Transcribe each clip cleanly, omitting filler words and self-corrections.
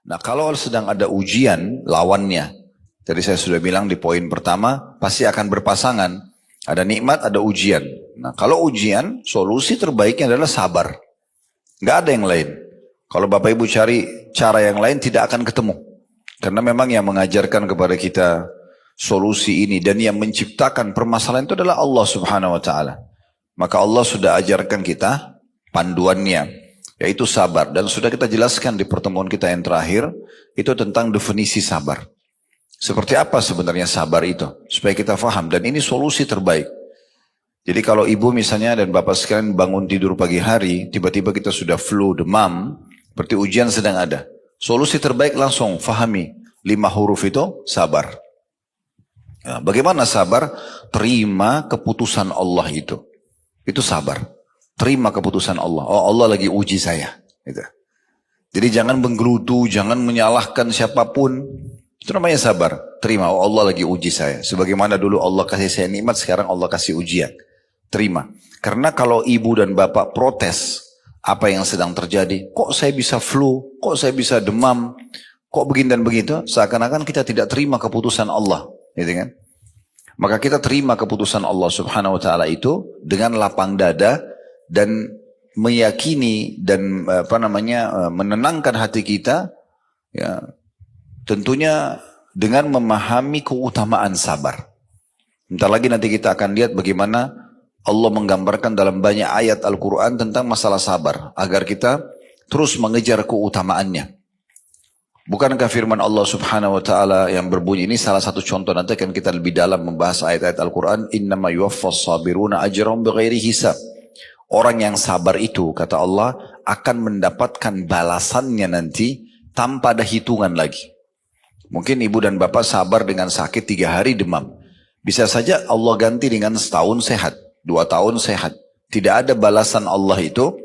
Nah kalau sedang ada ujian lawannya, tadi saya sudah bilang di poin pertama pasti akan berpasangan. Ada nikmat, ada ujian. Nah kalau ujian, solusi terbaiknya adalah sabar. Nggak ada yang lain. Kalau Bapak Ibu cari cara yang lain tidak akan ketemu. Karena memang yang mengajarkan kepada kita solusi ini dan yang menciptakan permasalahan itu adalah Allah Subhanahu wa taala. Maka Allah sudah ajarkan kita panduannya, yaitu sabar. Dan sudah kita jelaskan di pertemuan kita yang terakhir, itu tentang definisi sabar. Seperti apa sebenarnya sabar itu? Supaya kita faham, dan ini solusi terbaik. Jadi kalau ibu misalnya dan bapak sekalian bangun tidur pagi hari, tiba-tiba kita sudah flu, demam, berarti ujian sedang ada. Solusi terbaik langsung fahami 5 huruf itu sabar. Ya, bagaimana sabar? Terima keputusan Allah itu. Itu sabar. Terima keputusan Allah. Oh Allah lagi uji saya. Gitu. Jadi jangan menggerutu, jangan menyalahkan siapapun. Itu namanya sabar. Terima, oh Allah lagi uji saya. Sebagaimana dulu Allah kasih saya nikmat, sekarang Allah kasih ujian. Terima. Karena kalau ibu dan bapak protes apa yang sedang terjadi, kok saya bisa flu, kok saya bisa demam, kok begini dan begitu, seakan-akan kita tidak terima keputusan Allah. Gitu kan? Maka kita terima keputusan Allah Subhanahu wa taala itu dengan lapang dada dan meyakini dan menenangkan hati kita, ya, tentunya dengan memahami keutamaan sabar. Bentar lagi nanti kita akan lihat bagaimana Allah menggambarkan dalam banyak ayat Al-Quran tentang masalah sabar, agar kita terus mengejar keutamaannya. Bukankah firman Allah Subhanahu wa taala yang berbunyi, ini salah satu contoh, nanti akan kita lebih dalam membahas ayat-ayat Al-Quran, innama yuwaffas sabiruna ajrahum bighairi hisab. Orang yang sabar itu, kata Allah, akan mendapatkan balasannya nanti tanpa ada hitungan lagi. Mungkin ibu dan bapak sabar dengan sakit 3 hari demam. Bisa saja Allah ganti dengan setahun sehat, 2 tahun sehat. Tidak ada balasan Allah itu.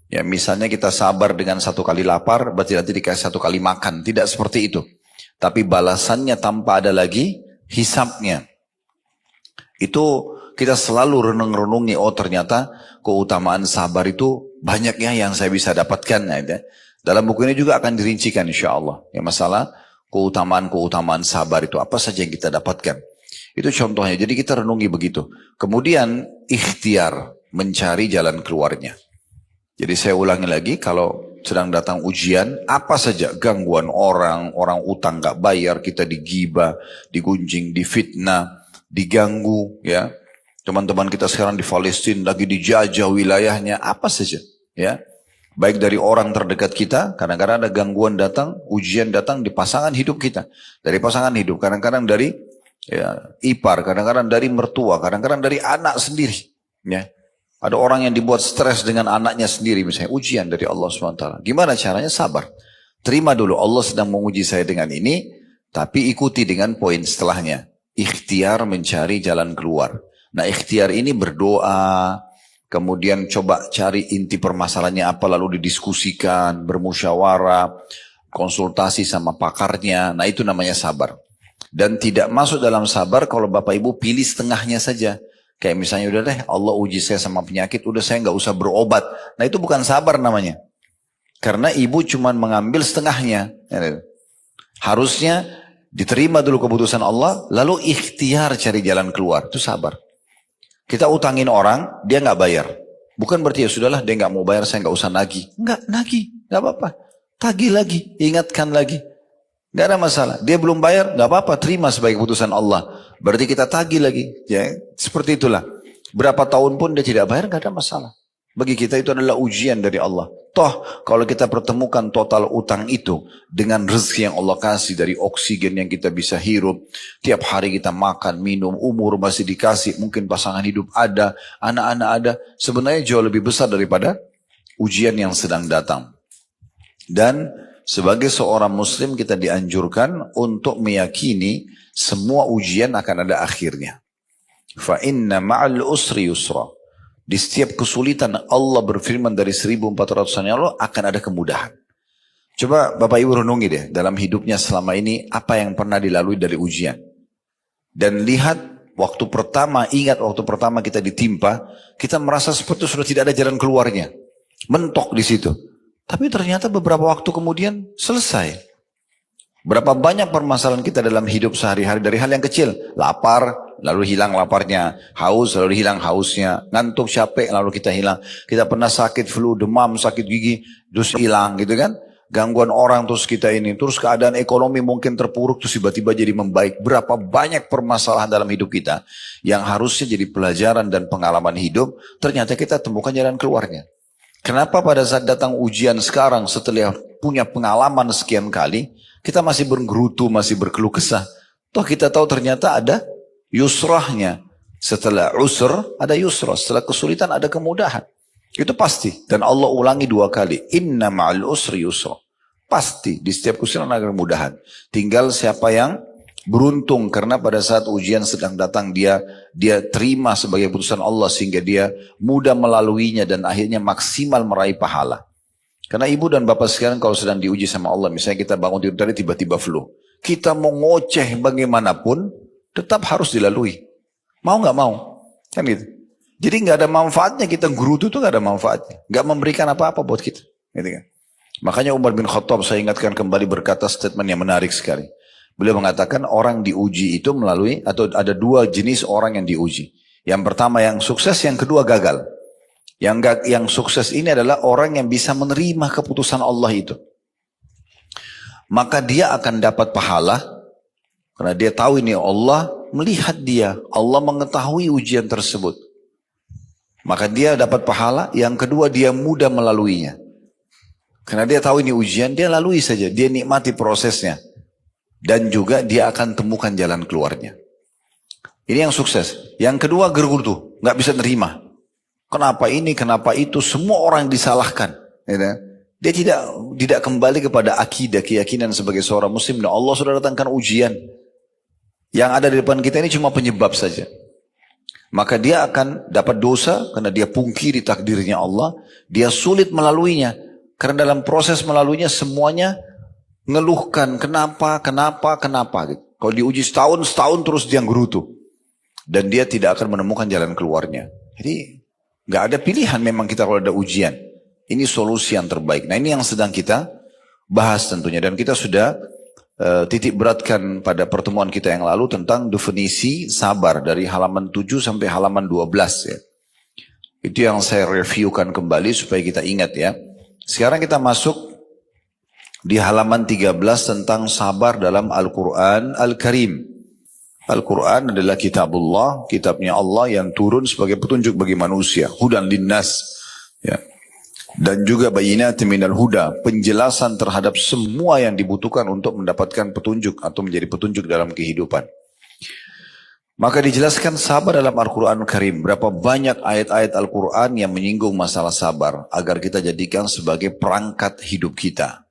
Ya misalnya kita sabar dengan 1 kali lapar, berarti nanti dikasih 1 kali makan. Tidak seperti itu. Tapi balasannya tanpa ada lagi hisapnya. Itu kita selalu renung-renungi, oh ternyata keutamaan sabar itu banyaknya yang saya bisa dapatkan. Ya. Dalam buku ini juga akan dirincikan insya Allah. Ya, masalah keutamaan-keutamaan sabar itu apa saja yang kita dapatkan. Itu contohnya. Jadi kita renungi begitu. Kemudian ikhtiar, mencari jalan keluarnya. Jadi saya ulangi lagi, kalau sedang datang ujian, apa saja gangguan orang utang gak bayar, kita digibah, digunjing, difitnah, diganggu, ya. Teman-teman kita sekarang di Palestina lagi dijajah wilayahnya, apa saja, ya. Baik dari orang terdekat kita, kadang-kadang ada gangguan datang, ujian datang di pasangan hidup kita. Dari pasangan hidup, kadang-kadang dari ipar, kadang-kadang dari mertua, kadang-kadang dari anak sendiri, ya. Ada orang yang dibuat stres dengan anaknya sendiri, misalnya ujian dari Allah SWT. Gimana caranya? Sabar. Terima dulu, Allah sedang menguji saya dengan ini, tapi ikuti dengan poin setelahnya. Ikhtiar mencari jalan keluar. Nah ikhtiar ini berdoa, kemudian coba cari inti permasalahannya apa, lalu didiskusikan, bermusyawarah, konsultasi sama pakarnya. Nah itu namanya sabar. Dan tidak masuk dalam sabar kalau Bapak Ibu pilih setengahnya saja. Kayak misalnya udah deh Allah uji saya sama penyakit, udah saya nggak usah berobat. Nah itu bukan sabar namanya. Karena ibu cuma mengambil setengahnya. Harusnya diterima dulu keputusan Allah, lalu ikhtiar cari jalan keluar. Itu sabar. Kita utangin orang, dia nggak bayar. Bukan berarti ya sudahlah dia nggak mau bayar, saya nggak usah nagih. Nagih, nggak apa-apa. Tagih lagi, ingatkan lagi. Nggak ada masalah. Dia belum bayar, nggak apa-apa. Terima sebagai keputusan Allah. Berarti kita tagih lagi. Ya, seperti itulah. Berapa tahun pun dia tidak bayar, nggak ada masalah. Bagi kita itu adalah ujian dari Allah. Toh, kalau kita pertemukan total utang itu dengan rezeki yang Allah kasih dari oksigen yang kita bisa hirup. Tiap hari kita makan, minum, umur masih dikasih. Mungkin pasangan hidup ada, anak-anak ada. Sebenarnya jauh lebih besar daripada ujian yang sedang datang. Dan sebagai seorang muslim kita dianjurkan untuk meyakini semua ujian akan ada akhirnya. Fa inna ma'al usri yusra. Di setiap kesulitan Allah berfirman dari 1400 tahun yang lalu akan ada kemudahan. Coba Bapak Ibu renungi deh dalam hidupnya selama ini apa yang pernah dilalui dari ujian. Dan lihat waktu pertama, ingat waktu pertama kita ditimpa, kita merasa seperti sudah tidak ada jalan keluarnya. Mentok di situ. Tapi ternyata beberapa waktu kemudian selesai. Berapa banyak permasalahan kita dalam hidup sehari-hari dari hal yang kecil. Lapar, lalu hilang laparnya. Haus, lalu hilang hausnya. Ngantuk, capek, lalu kita hilang. Kita pernah sakit flu, demam, sakit gigi, terus hilang gitu kan. Gangguan orang terus kita ini. Terus keadaan ekonomi mungkin terpuruk, terus tiba-tiba jadi membaik. Berapa banyak permasalahan dalam hidup kita yang harusnya jadi pelajaran dan pengalaman hidup. Ternyata kita temukan jalan keluarnya. Kenapa pada saat datang ujian sekarang setelah punya pengalaman sekian kali, kita masih bergerutu, masih berkeluh kesah. Toh kita tahu ternyata ada yusrahnya. Setelah usr, ada yusrah. Setelah kesulitan, ada kemudahan. Itu pasti. Dan Allah ulangi 2 kali. Inna ma'al usri yusra. Pasti. Di setiap kesulitan ada kemudahan. Tinggal siapa yang beruntung. Karena pada saat ujian sedang datang, dia terima sebagai putusan Allah. Sehingga dia mudah melaluinya dan akhirnya maksimal meraih pahala. Karena ibu dan bapak sekarang kalau sedang diuji sama Allah, misalnya kita bangun tidur tadi tiba-tiba flu. Kita mau ngoceh bagaimanapun, tetap harus dilalui. Mau nggak mau? Kan gitu. Jadi nggak ada manfaatnya kita gerutu itu nggak ada manfaatnya. Nggak memberikan apa-apa buat kita. Gitu kan? Makanya Umar bin Khattab saya ingatkan kembali berkata statement yang menarik sekali. Beliau mengatakan orang diuji itu melalui, atau ada 2 jenis orang yang diuji. Yang pertama yang sukses, yang kedua gagal. Yang sukses ini adalah orang yang bisa menerima keputusan Allah itu. Maka dia akan dapat pahala. Karena dia tahu ini Allah melihat dia. Allah mengetahui ujian tersebut. Maka dia dapat pahala. Yang kedua dia mudah melaluinya. Karena dia tahu ini ujian, dia lalui saja. Dia nikmati prosesnya. Dan juga dia akan temukan jalan keluarnya. Ini yang sukses. Yang kedua gerutu. Nggak bisa nerima. Kenapa ini, kenapa itu, semua orang disalahkan. Dia tidak kembali kepada akidah, keyakinan sebagai seorang muslim. Dan Allah sudah datangkan ujian. Yang ada di depan kita ini cuma penyebab saja. Maka dia akan dapat dosa, karena dia pungkiri takdirnya Allah. Dia sulit melaluinya. Karena dalam proses melaluinya semuanya ngeluhkan, kenapa. Kalau diuji setahun terus dia gerutu. Dan dia tidak akan menemukan jalan keluarnya. Jadi nggak ada pilihan memang kita kalau ada ujian. Ini solusi yang terbaik. Nah ini yang sedang kita bahas tentunya. Dan kita sudah titik beratkan pada pertemuan kita yang lalu tentang definisi sabar. Dari halaman 7 sampai halaman 12 ya. Itu yang saya reviewkan kembali supaya kita ingat ya. Sekarang kita masuk di halaman 13 tentang sabar dalam Al-Quran Al-Karim. Al-Quran adalah kitabullah, kitabnya Allah yang turun sebagai petunjuk bagi manusia. Hudan linnas. Ya. Dan juga bayinatin minal huda. Penjelasan terhadap semua yang dibutuhkan untuk mendapatkan petunjuk atau menjadi petunjuk dalam kehidupan. Maka dijelaskan sabar dalam Al-Quran Karim. Berapa banyak ayat-ayat Al-Quran yang menyinggung masalah sabar. Agar kita jadikan sebagai perangkat hidup kita.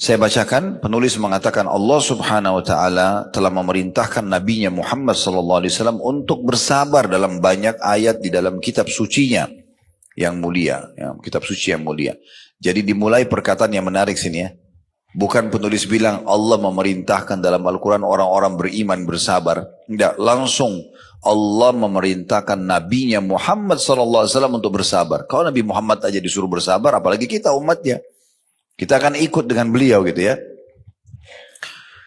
Saya bacakan, penulis mengatakan Allah subhanahu wa ta'ala telah memerintahkan Nabi-Nya Muhammad sallallahu alaihi wasallam untuk bersabar dalam banyak ayat di dalam kitab sucinya yang mulia. Ya, kitab suci yang mulia. Jadi dimulai perkataan yang menarik sini ya. Bukan penulis bilang Allah memerintahkan dalam Al-Quran orang-orang beriman bersabar. Tidak, langsung Allah memerintahkan Nabi-Nya Muhammad sallallahu alaihi wasallam untuk bersabar. Kalau Nabi Muhammad aja disuruh bersabar, apalagi kita umatnya. Kita akan ikut dengan beliau gitu ya.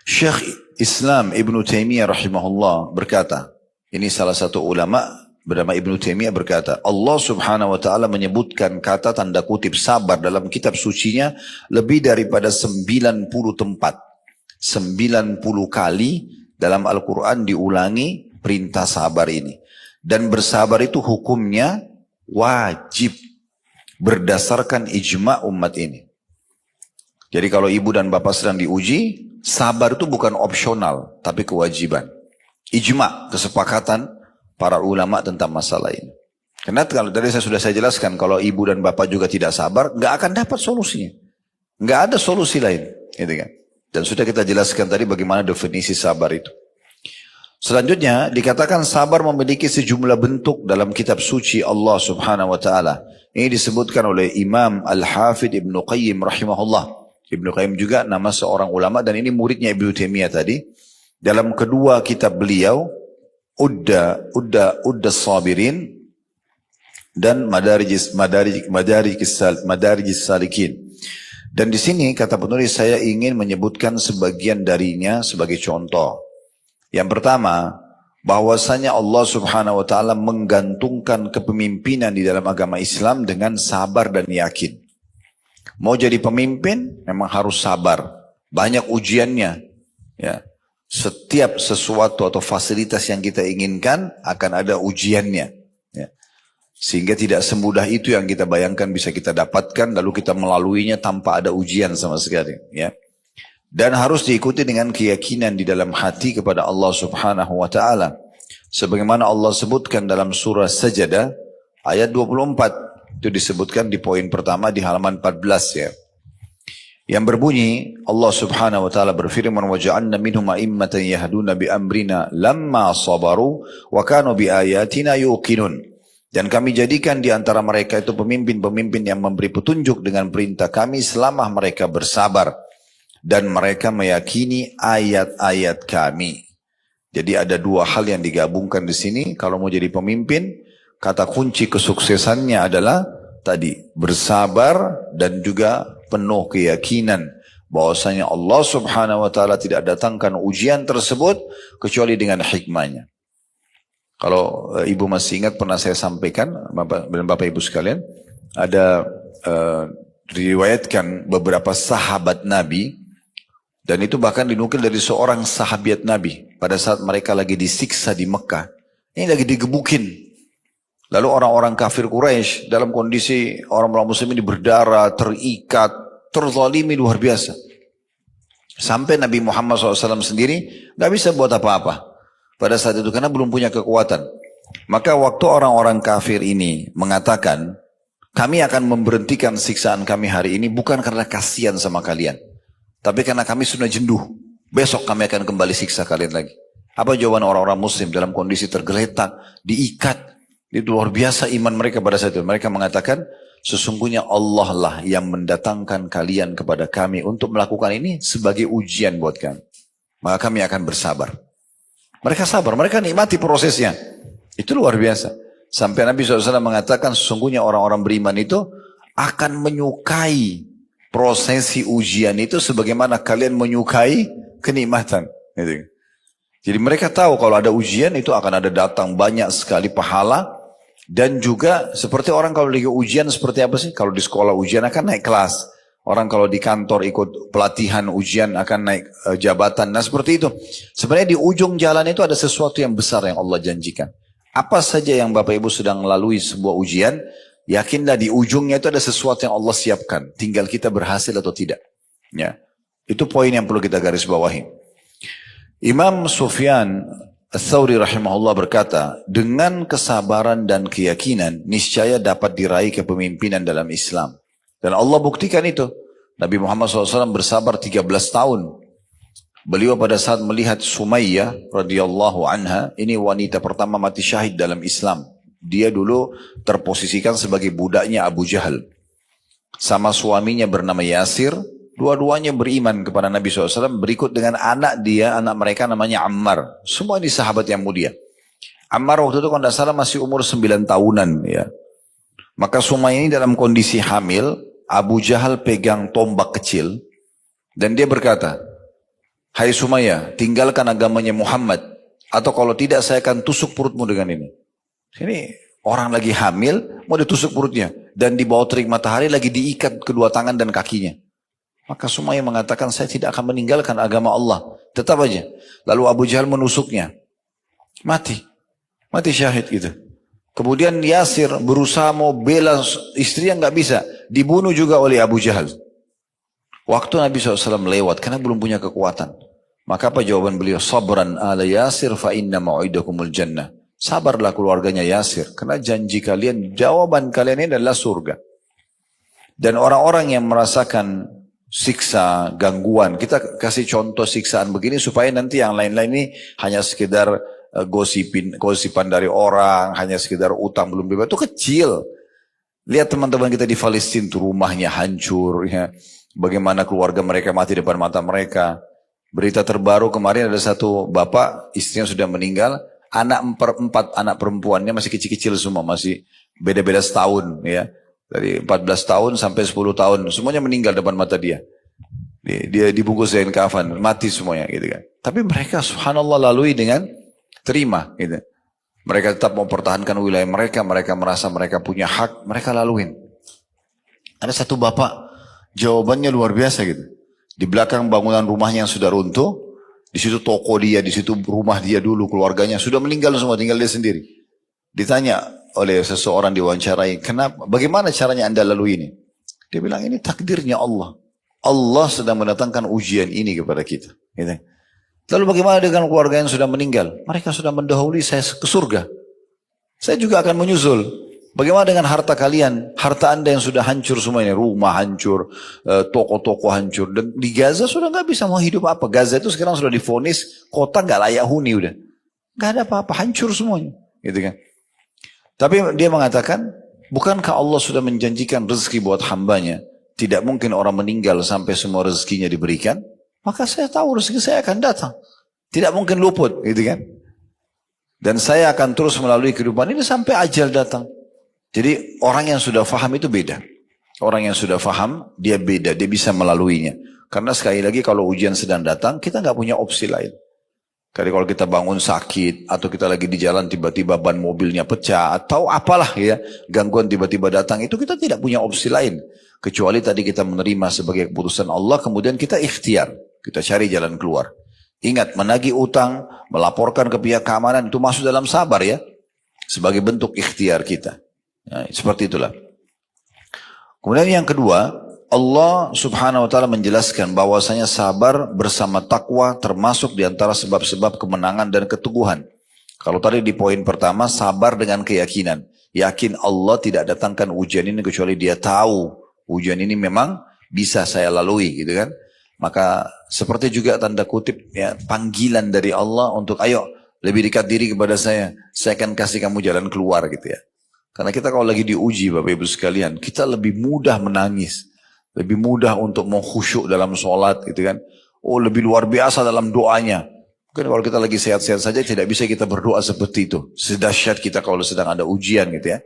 Syekh Islam Ibn Taimiyah rahimahullah berkata, ini salah satu ulama bernama Ibn Taimiyah berkata, Allah subhanahu wa ta'ala menyebutkan kata tanda kutip sabar dalam kitab sucinya lebih daripada 90 tempat. 90 kali dalam Al-Quran diulangi perintah sabar ini. Dan bersabar itu hukumnya wajib berdasarkan ijma' umat ini. Jadi kalau ibu dan bapak sedang diuji, sabar itu bukan opsional, tapi kewajiban. Ijma, kesepakatan para ulama tentang masalah ini. Karena kalau tadi saya jelaskan, kalau ibu dan bapak juga tidak sabar, nggak akan dapat solusinya. Nggak ada solusi lain. Gitu kan? Dan sudah kita jelaskan tadi bagaimana definisi sabar itu. Selanjutnya, dikatakan sabar memiliki sejumlah bentuk dalam kitab suci Allah subhanahu wa ta'ala. Ini disebutkan oleh Imam Al-Hafidh Ibn Qayyim rahimahullah. Ibnu Qayyim juga nama seorang ulama dan ini muridnya Ibnu Taimiyah tadi. Dalam kedua kitab beliau, Udda Sabirin dan Madarijis Salikin. Dan di sini kata penulis saya ingin menyebutkan sebagian darinya sebagai contoh. Yang pertama, bahwasanya Allah Subhanahu wa taala menggantungkan kepemimpinan di dalam agama Islam dengan sabar dan yakin. Mau jadi pemimpin memang harus sabar. Banyak ujiannya. Ya. Setiap sesuatu atau fasilitas yang kita inginkan akan ada ujiannya. Ya. Sehingga tidak semudah itu yang kita bayangkan bisa kita dapatkan, lalu kita melaluinya tanpa ada ujian sama sekali. Ya. Dan harus diikuti dengan keyakinan di dalam hati kepada Allah Subhanahu wa ta'ala. Sebagaimana Allah sebutkan dalam surah Sajadah ayat 24. Itu disebutkan di poin pertama di halaman 14 ya. Yang berbunyi Allah Subhanahu wa ta'ala berfirman وَجَعَلْنَا مِنْهُمْ أَئِمَّةً يَهْدُونَ بِأَمْرِنَا لَمَّا صَبَرُوا وَكَانُوا بِآيَاتِنَا يُوقِنُونَ. Dan kami jadikan di antara mereka itu pemimpin-pemimpin yang memberi petunjuk dengan perintah kami selama mereka bersabar. Dan mereka meyakini ayat-ayat kami. Jadi ada dua hal yang digabungkan di sini. Kalau mau jadi pemimpin, kata kunci kesuksesannya adalah tadi bersabar dan juga penuh keyakinan bahwasanya Allah Subhanahu wa taala tidak datangkan ujian tersebut kecuali dengan hikmahnya. Kalau ibu masih ingat pernah saya sampaikan Bapak Ibu sekalian, ada diriwayatkan beberapa sahabat Nabi, dan itu bahkan dinukil dari seorang sahabat Nabi pada saat mereka lagi disiksa di Mekah. Ini lagi digebukin. Lalu orang-orang kafir Quraisy dalam kondisi orang-orang muslim ini berdarah, terikat, terzalimi luar biasa. Sampai Nabi Muhammad SAW sendiri gak bisa buat apa-apa pada saat itu karena belum punya kekuatan. Maka waktu orang-orang kafir ini mengatakan, kami akan memberhentikan siksaan kami hari ini bukan karena kasihan sama kalian, tapi karena kami sudah jenuh. Besok kami akan kembali siksa kalian lagi. Apa jawaban orang-orang muslim dalam kondisi tergeletak, diikat? Itu luar biasa iman mereka pada saat itu. Mereka mengatakan, sesungguhnya Allah lah yang mendatangkan kalian kepada kami untuk melakukan ini sebagai ujian buat kami. Maka kami akan bersabar. Mereka sabar, mereka nikmati prosesnya. Itu luar biasa. Sampai Nabi SAW mengatakan, sesungguhnya orang-orang beriman itu akan menyukai prosesi ujian itu sebagaimana kalian menyukai kenikmatan. Gitu. Jadi mereka tahu kalau ada ujian itu akan ada datang banyak sekali pahala. Dan juga seperti orang kalau lagi ujian seperti apa sih? Kalau di sekolah ujian akan naik kelas. Orang kalau di kantor ikut pelatihan ujian akan naik jabatan. Nah seperti itu. Sebenarnya di ujung jalan itu ada sesuatu yang besar yang Allah janjikan. Apa saja yang Bapak Ibu sedang melalui sebuah ujian, yakinlah di ujungnya itu ada sesuatu yang Allah siapkan. Tinggal kita berhasil atau tidak. Ya, itu poin yang perlu kita garis bawahi. Imam Sufyan Ats-Tsauri rahimahullah berkata, dengan kesabaran dan keyakinan, niscaya dapat diraih kepemimpinan dalam Islam. Dan Allah buktikan itu. Nabi Muhammad SAW bersabar 13 tahun. Beliau pada saat melihat Sumayyah radhiyallahu anha, ini wanita pertama mati syahid dalam Islam. Dia dulu terposisikan sebagai budaknya Abu Jahal. Sama suaminya bernama Yasir. Dua-duanya beriman kepada Nabi SAW berikut dengan anak dia, anak mereka namanya Ammar. Semua ini sahabat yang mulia. Ammar waktu itu kalau tidak salah masih umur 9 tahunan. Ya. Maka Sumayyah ini dalam kondisi hamil, Abu Jahal pegang tombak kecil. Dan dia berkata, hai Sumayyah, tinggalkan agamanya Muhammad. Atau kalau tidak saya akan tusuk perutmu dengan ini. Ini orang lagi hamil, mau ditusuk perutnya. Dan di bawah terik matahari lagi diikat kedua tangan dan kakinya. Maka Sumayyah mengatakan, saya tidak akan meninggalkan agama Allah. Tetap aja. Lalu Abu Jahal menusuknya. Mati syahid gitu. Kemudian Yasir berusaha mau bela istrinya, nggak bisa. Dibunuh juga oleh Abu Jahal. Waktu Nabi SAW lewat, karena belum punya kekuatan. Maka apa jawaban beliau? Sabran ala Yasir fa inna mau'idakumul jannah. Sabarlah keluarganya Yasir. Karena janji kalian, jawaban kalian ini adalah surga. Dan orang-orang yang merasakan siksa, gangguan. Kita kasih contoh siksaan begini supaya nanti yang lain-lain ini hanya sekedar gosipan dari orang, hanya sekedar utang belum bebas. Itu kecil. Lihat teman-teman kita di Palestina, tuh rumahnya hancur. Ya. Bagaimana keluarga mereka mati depan mata mereka. Berita terbaru kemarin ada satu bapak, istrinya sudah meninggal. Empat anak perempuannya masih kecil-kecil semua, masih beda-beda setahun. Ya. Dari 14 tahun sampai 10 tahun, semuanya meninggal depan mata dia. Dia dibungkus kain kafan, mati semuanya gitu kan. Tapi mereka subhanallah lalui dengan terima gitu. Mereka tetap mempertahankan wilayah mereka, mereka merasa mereka punya hak, mereka laluin. Ada satu bapak, jawabannya luar biasa gitu. Di belakang bangunan rumahnya yang sudah runtuh, di situ toko dia, di situ rumah dia dulu, keluarganya sudah meninggal semua, tinggal dia sendiri. Ditanya oleh seseorang diwawancarai, kenapa, bagaimana caranya anda lalui ini? Dia bilang ini takdirnya Allah. Allah sedang mendatangkan ujian ini kepada kita. Gitu. Lalu bagaimana dengan keluarga yang sudah meninggal? Mereka sudah mendahului saya ke surga. Saya juga akan menyusul. Bagaimana dengan harta kalian? Harta anda yang sudah hancur semua ini. Rumah hancur, toko-toko hancur. Dan di Gaza sudah nggak bisa mau hidup apa. Gaza itu sekarang sudah divonis kota nggak layak huni udah. Nggak ada apa-apa, hancur semuanya. Gitu kan. Tapi dia mengatakan, bukankah Allah sudah menjanjikan rezeki buat hambanya? Tidak mungkin orang meninggal sampai semua rezekinya diberikan. Maka saya tahu rezeki saya akan datang. Tidak mungkin luput, gitu kan? Dan saya akan terus melalui kehidupan ini sampai ajal datang. Jadi orang yang sudah faham itu beda. Orang yang sudah faham, dia beda, dia bisa melaluinya. Karena sekali lagi kalau ujian sedang datang, kita nggak punya opsi lain. Kalau kita bangun sakit, atau kita lagi di jalan tiba-tiba ban mobilnya pecah, atau apalah ya, gangguan tiba-tiba datang, itu kita tidak punya opsi lain. Kecuali tadi kita menerima sebagai keputusan Allah, kemudian kita ikhtiar. Kita cari jalan keluar. Ingat, menagih utang, melaporkan ke pihak keamanan, itu masuk dalam sabar ya. Sebagai bentuk ikhtiar kita. Nah, seperti itulah. Kemudian yang kedua, Allah subhanahu wa ta'ala menjelaskan bahwasanya sabar bersama takwa termasuk di antara sebab-sebab kemenangan dan keteguhan. Kalau tadi di poin pertama, sabar dengan keyakinan. Yakin Allah tidak datangkan ujian ini kecuali dia tahu ujian ini memang bisa saya lalui gitu kan. Maka seperti juga tanda kutip ya, panggilan dari Allah untuk ayo lebih dekat diri kepada saya akan kasih kamu jalan keluar gitu ya. Karena kita kalau lagi diuji Bapak Ibu sekalian, kita lebih mudah menangis, lebih mudah untuk mau khusyuk dalam sholat gitu kan. Oh lebih luar biasa dalam doanya. Mungkin kalau kita lagi sehat-sehat saja tidak bisa kita berdoa seperti itu. Sedahsyat kita kalau sedang ada ujian gitu ya.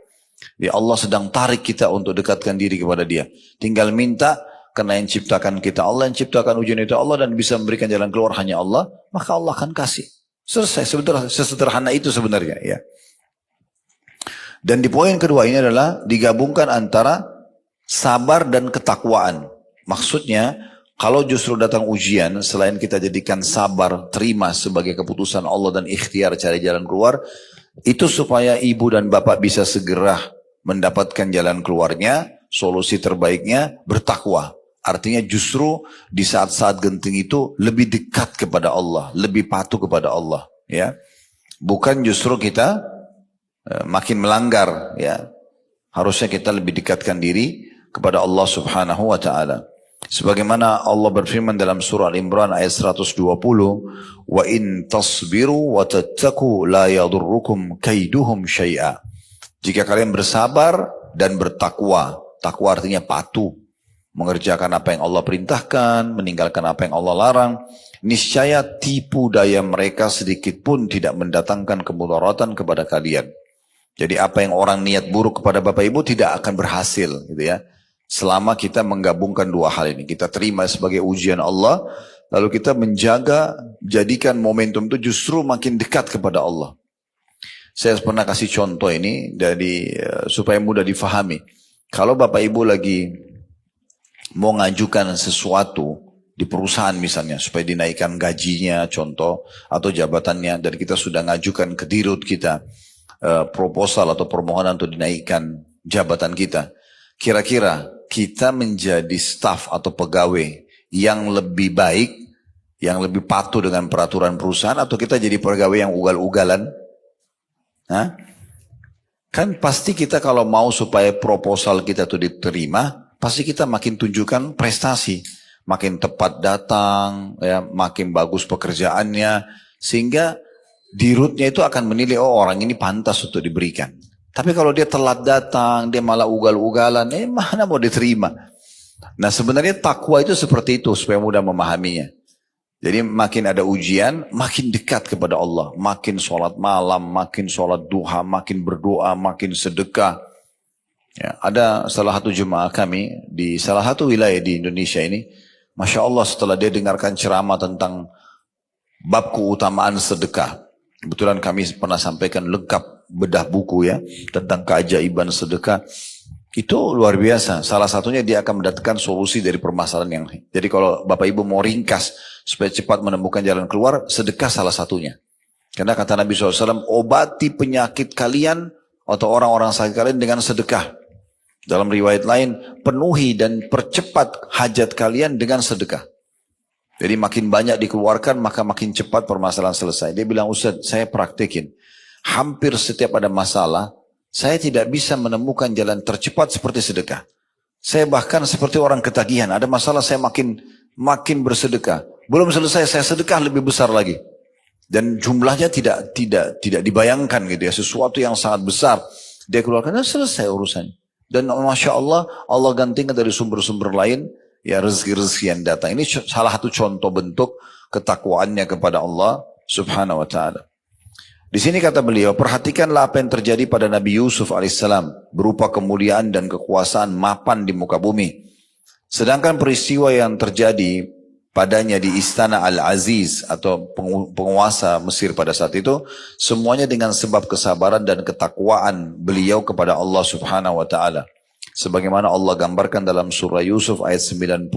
Ya Allah sedang tarik kita untuk dekatkan diri kepada dia. Tinggal minta, karena yang ciptakan kita Allah, yang ciptakan ujian itu Allah, dan bisa memberikan jalan keluar hanya Allah, maka Allah akan kasih. Selesai, sesederhana itu sebenarnya ya. Dan di poin kedua ini adalah digabungkan antara sabar dan ketakwaan. Maksudnya, kalau justru datang ujian, selain kita jadikan sabar, terima sebagai keputusan Allah dan ikhtiar cari jalan keluar, itu supaya ibu dan bapak bisa segera mendapatkan jalan keluarnya, solusi terbaiknya bertakwa. Artinya justru di saat-saat genting itu lebih dekat kepada Allah, lebih patuh kepada Allah. Ya, bukan justru kita makin melanggar. Ya, harusnya kita lebih dekatkan diri kepada Allah Subhanahu Wa Taala. Sebagaimana Allah berfirman dalam surah Al-Imran ayat 120, wa in tasbiru wa tattaqu la yadurrukum kaiduhum syai'a. Jika kalian bersabar dan bertakwa, takwa artinya patuh, mengerjakan apa yang Allah perintahkan, meninggalkan apa yang Allah larang, niscaya tipu daya mereka sedikit pun tidak mendatangkan kemudaratan kepada kalian. Jadi apa yang orang niat buruk kepada Bapak Ibu tidak akan berhasil, gitu ya. Selama kita menggabungkan dua hal ini, kita terima sebagai ujian Allah, lalu kita menjaga, jadikan momentum itu justru makin dekat kepada Allah. Saya pernah kasih contoh ini dari supaya mudah difahami. Kalau Bapak Ibu lagi mau ngajukan sesuatu di perusahaan misalnya, supaya dinaikkan gajinya, contoh, atau jabatannya, dan kita sudah ngajukan ke dirut kita proposal atau permohonan untuk dinaikkan jabatan kita. Kira-kira kita menjadi staf atau pegawai yang lebih baik, yang lebih patuh dengan peraturan perusahaan, atau kita jadi pegawai yang ugal-ugalan? Hah? Kan pasti kita kalau mau supaya proposal kita itu diterima, pasti kita makin tunjukkan prestasi, makin tepat datang, ya, makin bagus pekerjaannya, sehingga dirutnya itu akan menilai, oh orang ini pantas untuk diberikan. Tapi kalau dia telat datang, dia malah ugal-ugalan, mana mau diterima. Nah sebenarnya takwa itu seperti itu, supaya mudah memahaminya. Jadi makin ada ujian, makin dekat kepada Allah. Makin sholat malam, makin sholat duha, makin berdoa, makin sedekah. Ya, ada salah satu jemaah kami di salah satu wilayah di Indonesia ini, Masya Allah setelah dia dengarkan ceramah tentang bab keutamaan sedekah. Kebetulan kami pernah sampaikan lengkap bedah buku ya, tentang keajaiban sedekah. Itu luar biasa. Salah satunya dia akan mendatangkan solusi dari permasalahan yang. Jadi kalau Bapak Ibu mau ringkas supaya cepat menemukan jalan keluar, sedekah salah satunya. Karena kata Nabi SAW, obati penyakit kalian atau orang-orang sakit kalian dengan sedekah. Dalam riwayat lain, penuhi dan percepat hajat kalian dengan sedekah. Jadi makin banyak dikeluarkan, maka makin cepat permasalahan selesai. Dia bilang, Ustaz, saya praktekin. Hampir setiap ada masalah, saya tidak bisa menemukan jalan tercepat seperti sedekah. Saya bahkan seperti orang ketagihan. Ada masalah, saya makin bersedekah. Belum selesai, saya sedekah lebih besar lagi. Dan jumlahnya tidak dibayangkan gitu ya. Sesuatu yang sangat besar. Dia keluarkan dan selesai urusannya. Dan Masya Allah, Allah gantikan dari sumber-sumber lain, ya rezeki-rezeki yang datang. Ini salah satu contoh bentuk ketakwaannya kepada Allah subhanahu wa ta'ala. Di sini kata beliau, perhatikanlah apa yang terjadi pada Nabi Yusuf alaihissalam, berupa kemuliaan dan kekuasaan mapan di muka bumi. Sedangkan peristiwa yang terjadi padanya di istana Al-Aziz atau penguasa Mesir pada saat itu, semuanya dengan sebab kesabaran dan ketakwaan beliau kepada Allah subhanahu wa ta'ala. Sebagaimana Allah gambarkan dalam surah Yusuf ayat 90,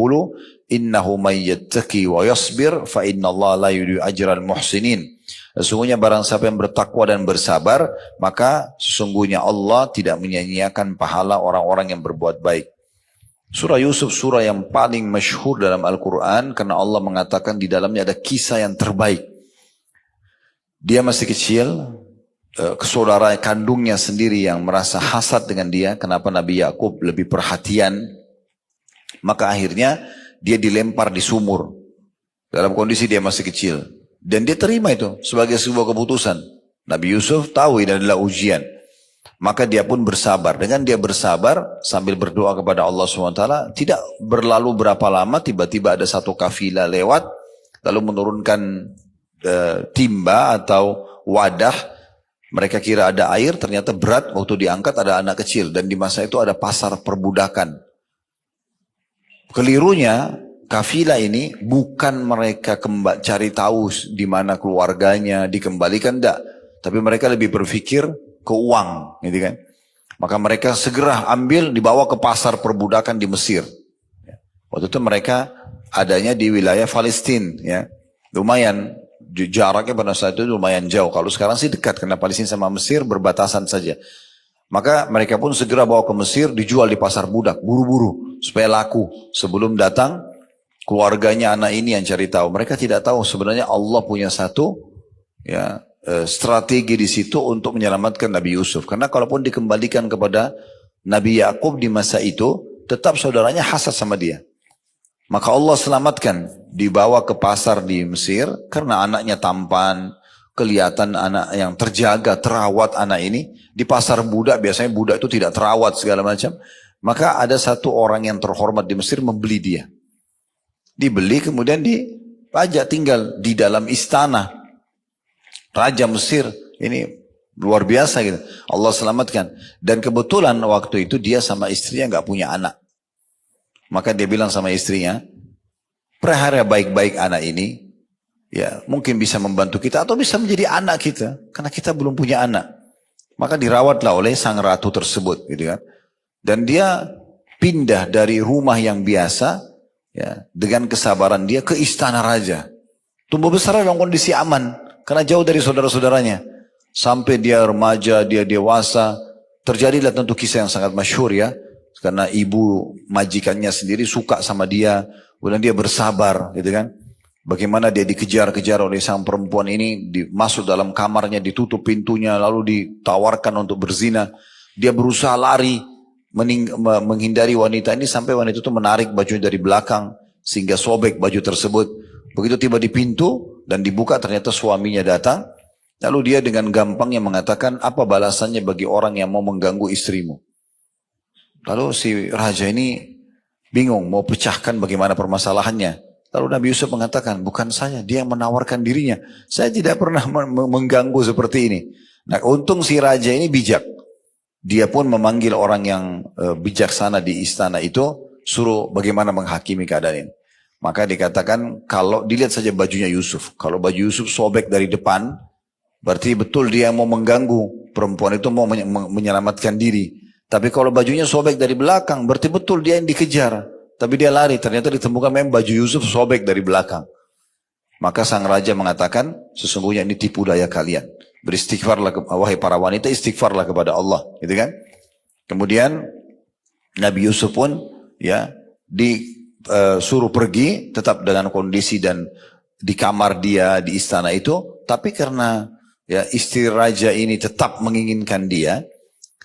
innahu may yattaqi wa yasbir fa innallaha la yudhi'u ajral muhsinin. Sesungguhnya barang siapa yang bertakwa dan bersabar, maka sesungguhnya Allah tidak menyia-nyiakan pahala orang-orang yang berbuat baik. Surah Yusuf surah yang paling masyhur dalam Al-Quran karena Allah mengatakan di dalamnya ada kisah yang terbaik. Dia masih kecil, saudara kandungnya sendiri yang merasa hasad dengan dia, kenapa Nabi Yakub lebih perhatian, maka akhirnya dia dilempar di sumur dalam kondisi dia masih kecil, dan dia terima itu sebagai sebuah keputusan. Nabi Yusuf tahu ini adalah ujian, maka dia pun bersabar. Dengan dia bersabar sambil berdoa kepada Allah SWT, tidak berlalu berapa lama tiba-tiba ada satu kafilah lewat lalu menurunkan timba atau wadah. Mereka kira ada air, ternyata berat. Waktu diangkat ada anak kecil. Dan di masa itu ada pasar perbudakan. Kelirunya, kafilah ini bukan mereka cari tahu di mana keluarganya, dikembalikan, enggak. Tapi mereka lebih berpikir ke uang, gitu kan. Maka mereka segera ambil, dibawa ke pasar perbudakan di Mesir. Waktu itu mereka adanya di wilayah Palestina, ya. Lumayan. Jaraknya pada saat itu lumayan jauh. Kalau sekarang sih dekat karena Palestina sama Mesir berbatasan saja. Maka mereka pun segera bawa ke Mesir, dijual di pasar budak, buru-buru supaya laku. Sebelum datang keluarganya anak ini yang cari tahu. Mereka tidak tahu sebenarnya Allah punya satu ya strategi di situ untuk menyelamatkan Nabi Yusuf. Karena kalaupun dikembalikan kepada Nabi Yakub di masa itu, tetap saudaranya hasad sama dia. Maka Allah selamatkan, dibawa ke pasar di Mesir karena anaknya tampan, kelihatan anak yang terjaga, terawat anak ini. Di pasar budak, biasanya budak itu tidak terawat segala macam. Maka ada satu orang yang terhormat di Mesir membeli dia. Dibeli kemudian dipajak tinggal di dalam istana Raja Mesir. Ini luar biasa gitu. Allah selamatkan. Dan kebetulan waktu itu dia sama istrinya nggak punya anak. Maka dia bilang sama istrinya, pelihara baik-baik anak ini, ya mungkin bisa membantu kita atau bisa menjadi anak kita, karena kita belum punya anak. Maka dirawatlah oleh sang ratu tersebut, gitu kan. Dan dia pindah dari rumah yang biasa, ya dengan kesabaran dia ke istana raja. Tumbuh besar dalam kondisi aman, karena jauh dari saudara-saudaranya. Sampai dia remaja, dia dewasa, terjadilah tentu kisah yang sangat masyhur ya. Karena ibu majikannya sendiri suka sama dia, kemudian dia bersabar, gitu kan. Bagaimana dia dikejar-kejar oleh sang perempuan ini, masuk dalam kamarnya, ditutup pintunya, lalu ditawarkan untuk berzina. Dia berusaha lari, menghindari wanita ini, sampai wanita itu menarik bajunya dari belakang, sehingga sobek baju tersebut. Begitu tiba di pintu, dan dibuka ternyata suaminya datang, lalu dia dengan gampangnya mengatakan, apa balasannya bagi orang yang mau mengganggu istrimu? Lalu si raja ini bingung mau pecahkan bagaimana permasalahannya. Lalu Nabi Yusuf mengatakan, bukan saya, dia yang menawarkan dirinya. Saya tidak pernah mengganggu seperti ini. Nah, untung si raja ini bijak. dia pun memanggil orang yang bijaksana di istana itu, suruh bagaimana menghakimi keadaan ini. Maka dikatakan kalau dilihat saja bajunya Yusuf. Kalau baju Yusuf sobek dari depan, berarti betul dia mau mengganggu. Perempuan itu mau menyelamatkan diri. Tapi kalau bajunya sobek dari belakang, berarti betul dia yang dikejar. Tapi dia lari, ternyata ditemukan memang baju Yusuf sobek dari belakang. Maka sang raja mengatakan, sesungguhnya ini tipu daya kalian. Beristighfarlah, wahai para wanita, istighfarlah kepada Allah. Gitu kan? Kemudian Nabi Yusuf pun ya disuruh pergi tetap dengan kondisi dan di kamar dia di istana itu, tapi karena ya istri raja ini tetap menginginkan dia,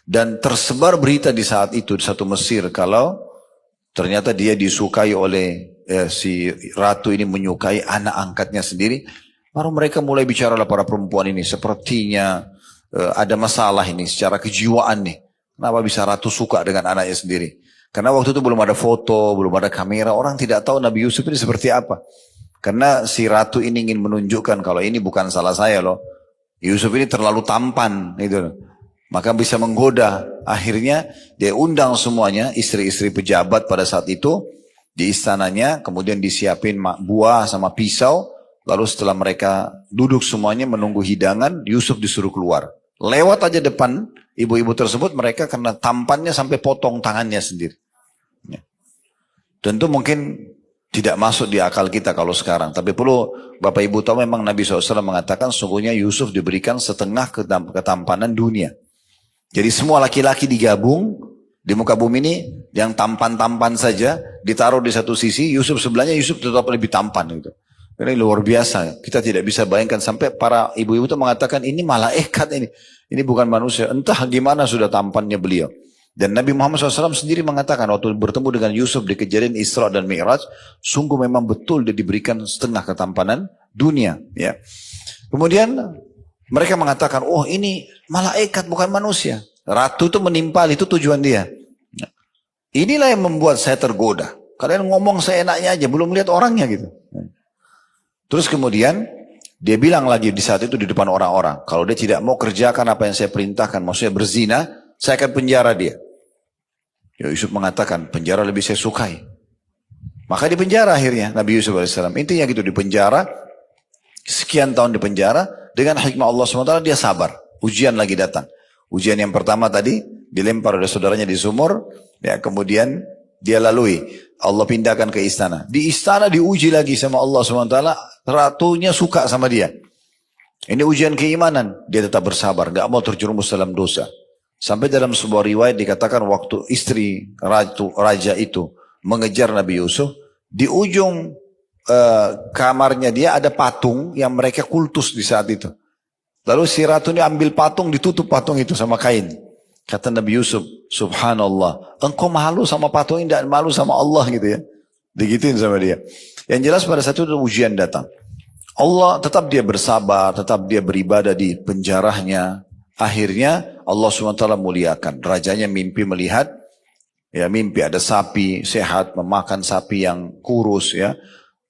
dan tersebar berita di saat itu di satu Mesir kalau ternyata dia disukai oleh si ratu ini, menyukai anak angkatnya sendiri. Baru mereka mulai bicara lah para perempuan ini, sepertinya ada masalah ini secara kejiwaan nih. Kenapa bisa ratu suka dengan anaknya sendiri? Karena waktu itu belum ada foto, belum ada kamera, orang tidak tahu Nabi Yusuf ini seperti apa. Karena si ratu ini ingin menunjukkan kalau ini bukan salah saya loh. Yusuf ini terlalu tampan gitu. Maka bisa menggoda. Akhirnya dia undang semuanya, istri-istri pejabat pada saat itu di istananya, kemudian disiapin buah sama pisau. Lalu setelah mereka duduk semuanya menunggu hidangan, Yusuf disuruh keluar. Lewat aja depan ibu-ibu tersebut, mereka karena tampannya sampai potong tangannya sendiri. Ya. Tentu mungkin tidak masuk di akal kita kalau sekarang. Tapi perlu Bapak Ibu tahu memang Nabi SAW mengatakan sungguhnya Yusuf diberikan setengah ketampanan dunia. Jadi semua laki-laki digabung di muka bumi ini, yang tampan-tampan saja ditaruh di satu sisi, Yusuf sebelahnya, Yusuf tetap lebih tampan gitu. Ini luar biasa. Kita tidak bisa bayangkan sampai para ibu-ibu itu mengatakan ini malaikat ini. Ini bukan manusia. Entah gimana sudah tampannya beliau. Dan Nabi Muhammad SAW sendiri mengatakan waktu bertemu dengan Yusuf di kejadian Isra dan Mi'raj, sungguh memang betul dia diberikan setengah ketampanan dunia. Ya. Kemudian mereka mengatakan, oh ini malaikat bukan manusia. Ratu itu menimpal, itu tujuan dia. Inilah yang membuat saya tergoda. Kalian ngomong seenaknya aja, belum lihat orangnya gitu. Terus kemudian dia bilang lagi di saat itu di depan orang-orang, kalau dia tidak mau kerjakan apa yang saya perintahkan, maksudnya berzina, saya akan penjara dia. Ya, Yusuf mengatakan, penjara lebih saya sukai. Maka di penjara akhirnya Nabi Yusuf AS. Intinya gitu, di penjara, sekian tahun di penjara, dengan hikmah Allah SWT dia sabar. Ujian lagi datang. Ujian yang pertama tadi, dilempar oleh saudaranya di sumur, ya kemudian dia lalui. Allah pindahkan ke istana. Di istana diuji lagi sama Allah SWT. Ratunya suka sama dia. Ini ujian keimanan. Dia tetap bersabar. Gak mau terjerumus dalam dosa. Sampai dalam sebuah riwayat dikatakan waktu istri raja itu mengejar Nabi Yusuf. Di ujung kamarnya dia ada patung yang mereka kultus di saat itu. Lalu si ratu ini ambil patung, ditutup patung itu sama kain. Kata Nabi Yusuf, subhanallah, engkau malu sama patung ini, tidak malu sama Allah gitu ya. Digituin sama dia. Yang jelas pada saat itu ujian datang. Allah tetap dia bersabar, tetap dia beribadah di penjarahnya. Akhirnya Allah SWT muliakan. Rajanya mimpi melihat, ya mimpi ada sapi sehat, memakan sapi yang kurus ya.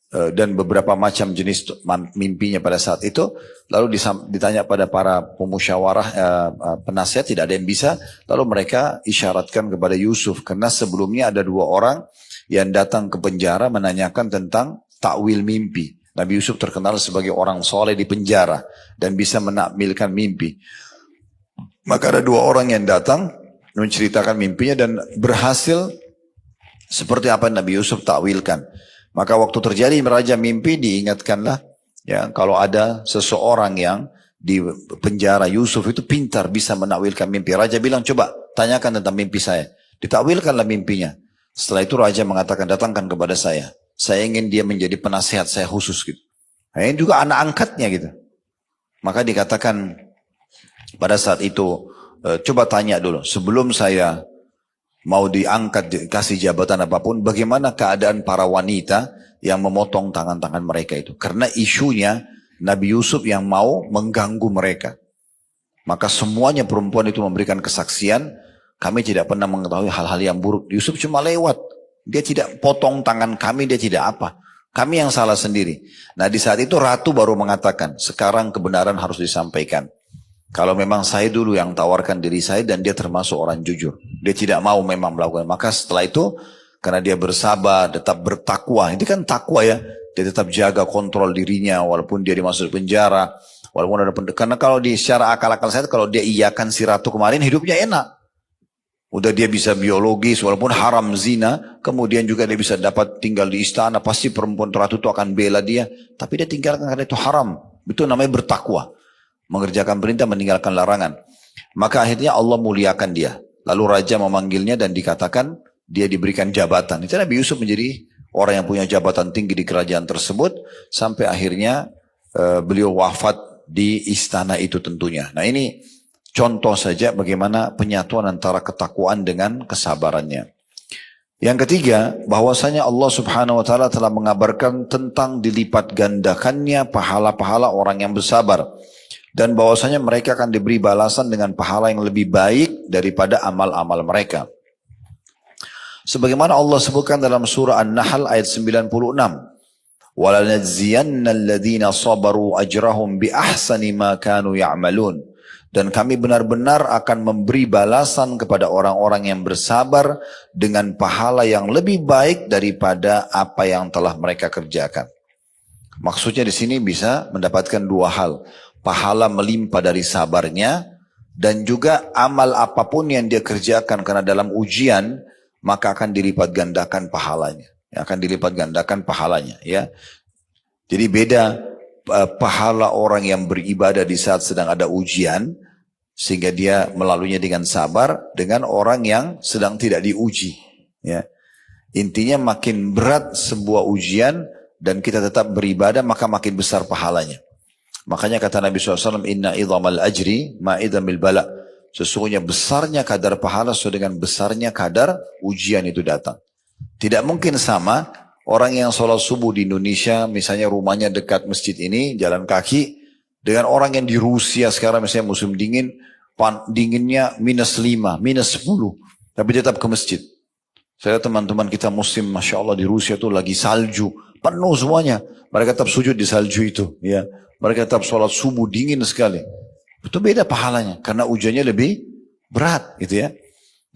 Dan beberapa macam jenis mimpinya pada saat itu. Lalu ditanya pada para pemusyawarah penasihat, tidak ada yang bisa. Lalu mereka isyaratkan kepada Yusuf, karena sebelumnya ada dua orang yang datang ke penjara menanyakan tentang takwil mimpi. Nabi Yusuf terkenal sebagai orang soleh di penjara dan bisa menakwilkan mimpi. Maka ada dua orang yang datang menceritakan mimpinya dan berhasil seperti apa yang Nabi Yusuf takwilkan. Maka waktu terjadi raja mimpi, diingatkanlah ya kalau ada seseorang yang di penjara, Yusuf itu pintar bisa menakwilkan mimpi. Raja bilang, coba tanyakan tentang mimpi saya. Ditakwilkanlah mimpinya. Setelah itu raja mengatakan, datangkan kepada saya. Saya ingin dia menjadi penasihat saya khusus gitu. Nah, ini juga anak angkatnya gitu. Maka dikatakan pada saat itu, coba tanya dulu sebelum saya mau diangkat, dikasih jabatan apapun, bagaimana keadaan para wanita yang memotong tangan-tangan mereka itu. Karena isunya Nabi Yusuf yang mau mengganggu mereka. Maka semuanya perempuan itu memberikan kesaksian, kami tidak pernah mengetahui hal-hal yang buruk. Yusuf cuma lewat, dia tidak potong tangan kami, dia tidak apa. Kami yang salah sendiri. Nah di saat itu ratu baru mengatakan, sekarang kebenaran harus disampaikan. Kalau memang saya dulu yang tawarkan diri saya dan dia termasuk orang jujur. Dia tidak mau memang melakukan. Maka setelah itu, karena dia bersabar, tetap bertakwa. Ini kan takwa ya. Dia tetap jaga kontrol dirinya walaupun dia dimasuk penjara. Walaupun ada karena kalau di secara akal-akal saya, kalau dia iyakan si ratu kemarin, hidupnya enak. Udah dia bisa biologis, walaupun haram zina, kemudian juga dia bisa dapat tinggal di istana, pasti perempuan ratu itu akan bela dia. Tapi dia tinggalkan karena itu haram. Itu namanya bertakwa. Mengerjakan perintah, meninggalkan larangan. Maka akhirnya Allah muliakan dia. Lalu raja memanggilnya dan dikatakan dia diberikan jabatan. Itu Nabi Yusuf menjadi orang yang punya jabatan tinggi di kerajaan tersebut. Sampai akhirnya beliau wafat di istana itu tentunya. Nah ini contoh saja bagaimana penyatuan antara ketakwaan dengan kesabarannya. Yang ketiga, bahwasanya Allah Subhanahu wa taala telah mengabarkan tentang dilipat gandakannya pahala-pahala orang yang bersabar dan bahwasanya mereka akan diberi balasan dengan pahala yang lebih baik daripada amal-amal mereka. Sebagaimana Allah sebutkan dalam surah An-Nahl ayat 96. وَلَنَجْزِيَنَّ الَّذِينَ صَبَرُوا أَجْرَهُمْ بِأَحْسَنِ مَا كَانُوا يَعْمَلُونَ. Dan kami benar-benar akan memberi balasan kepada orang-orang yang bersabar dengan pahala yang lebih baik daripada apa yang telah mereka kerjakan. Maksudnya di sini bisa mendapatkan dua hal. Pahala melimpah dari sabarnya dan juga amal apapun yang dia kerjakan karena dalam ujian maka akan dilipat gandakan pahalanya. Akan dilipat gandakan pahalanya ya. Jadi beda pahala orang yang beribadah di saat sedang ada ujian sehingga dia melaluinya dengan sabar dengan orang yang sedang tidak diuji ya. Intinya makin berat sebuah ujian dan kita tetap beribadah maka makin besar pahalanya. Makanya kata Nabi SAW, inna idhamal ajri ma'idhamil bala. Sesungguhnya besarnya kadar pahala sesuai dengan besarnya kadar ujian itu datang. Tidak mungkin sama orang yang sholat subuh di Indonesia, misalnya rumahnya dekat masjid ini, jalan kaki, dengan orang yang di Rusia sekarang misalnya musim dingin, dinginnya -5, -10, tapi tetap ke masjid. Saya teman-teman kita muslim, Masya Allah di Rusia itu lagi salju, penuh semuanya. Mereka tetap sujud di salju itu. Ya. Mereka tetap sholat subuh dingin sekali. Itu beda pahalanya, karena ujiannya lebih berat gitu ya.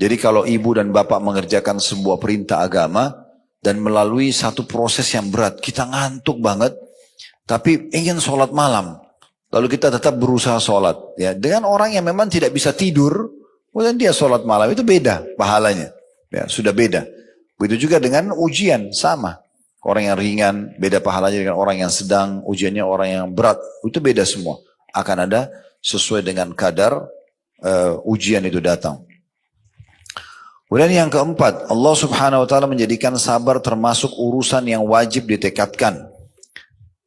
Jadi kalau ibu dan bapak mengerjakan sebuah perintah agama dan melalui satu proses yang berat, kita ngantuk banget, tapi ingin sholat malam, lalu kita tetap berusaha sholat, ya dengan orang yang memang tidak bisa tidur, kemudian dia sholat malam itu beda pahalanya, ya sudah beda. Begitu juga dengan ujian sama, orang yang ringan beda pahalanya dengan orang yang sedang, ujiannya orang yang berat, itu beda semua. Akan ada sesuai dengan kadar ujian itu datang. Kemudian yang keempat, Allah Subhanahu wa taala menjadikan sabar termasuk urusan yang wajib ditekadkan.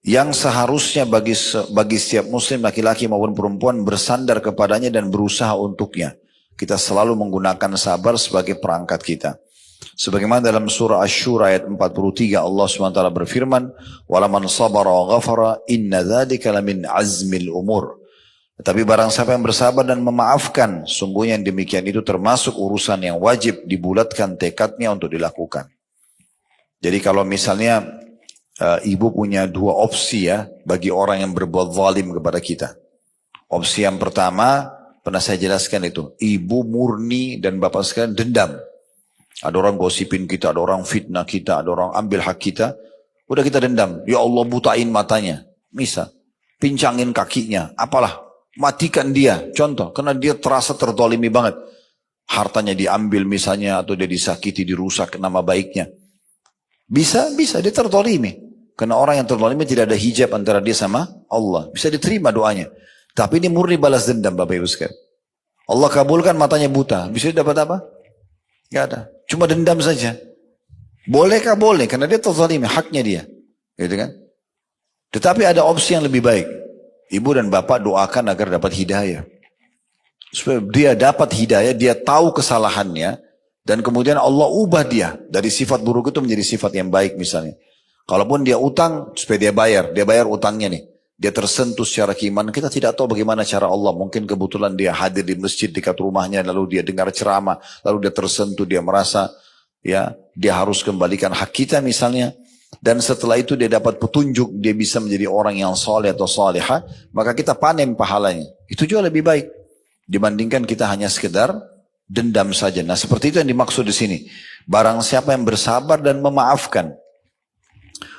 Yang seharusnya bagi setiap muslim laki-laki maupun perempuan bersandar kepadanya dan berusaha untuknya. Kita selalu menggunakan sabar sebagai perangkat kita. Sebagaimana dalam surah Asy-Syura ayat 43 Allah Subhanahu wa taala berfirman, "Walaman sabara wa ghafara inna dzalika lamin azmil umur." Tetapi barang siapa yang bersabar dan memaafkan, sungguhnya yang demikian itu termasuk urusan yang wajib dibulatkan tekadnya untuk dilakukan. Jadi kalau misalnya ibu punya dua opsi ya bagi orang yang berbuat zalim kepada kita. Opsi yang pertama, pernah saya jelaskan itu, ibu murni dan bapak sekalian dendam. Ada orang gosipin kita, ada orang fitnah kita, ada orang ambil hak kita, udah kita dendam. Ya Allah butain matanya, misal, pincangin kakinya, apalah. Matikan dia, contoh, karena dia terasa tertolimi banget. Hartanya diambil misalnya, atau dia disakiti, dirusak nama baiknya. Bisa dia tertolimi. Karena orang yang tertolimi tidak ada hijab antara dia sama Allah. Bisa diterima doanya. Tapi ini murni balas dendam Bapak Ibu sekalian. Allah kabulkan matanya buta. Bisa dapat apa? Gak ada. Cuma dendam saja. Bolehkah? Boleh, karena dia tertolimi, haknya dia. Gitu kan? Tetapi ada opsi yang lebih baik. Ibu dan bapak doakan agar dapat hidayah. Supaya dia dapat hidayah, dia tahu kesalahannya. Dan kemudian Allah ubah dia. Dari sifat buruk itu menjadi sifat yang baik misalnya. Kalaupun dia utang, supaya dia bayar utangnya nih. Dia tersentuh secara keimanan. Kita tidak tahu bagaimana cara Allah. Mungkin kebetulan dia hadir di masjid dekat rumahnya. Lalu dia dengar ceramah. Lalu dia tersentuh, dia merasa ya dia harus kembalikan hak kita misalnya. Dan setelah itu dia dapat petunjuk, dia bisa menjadi orang yang soleh atau solehah, maka kita panen pahalanya. Itu juga lebih baik dibandingkan kita hanya sekedar dendam saja. Nah, seperti itu yang dimaksud di sini. Barang siapa yang bersabar dan memaafkan,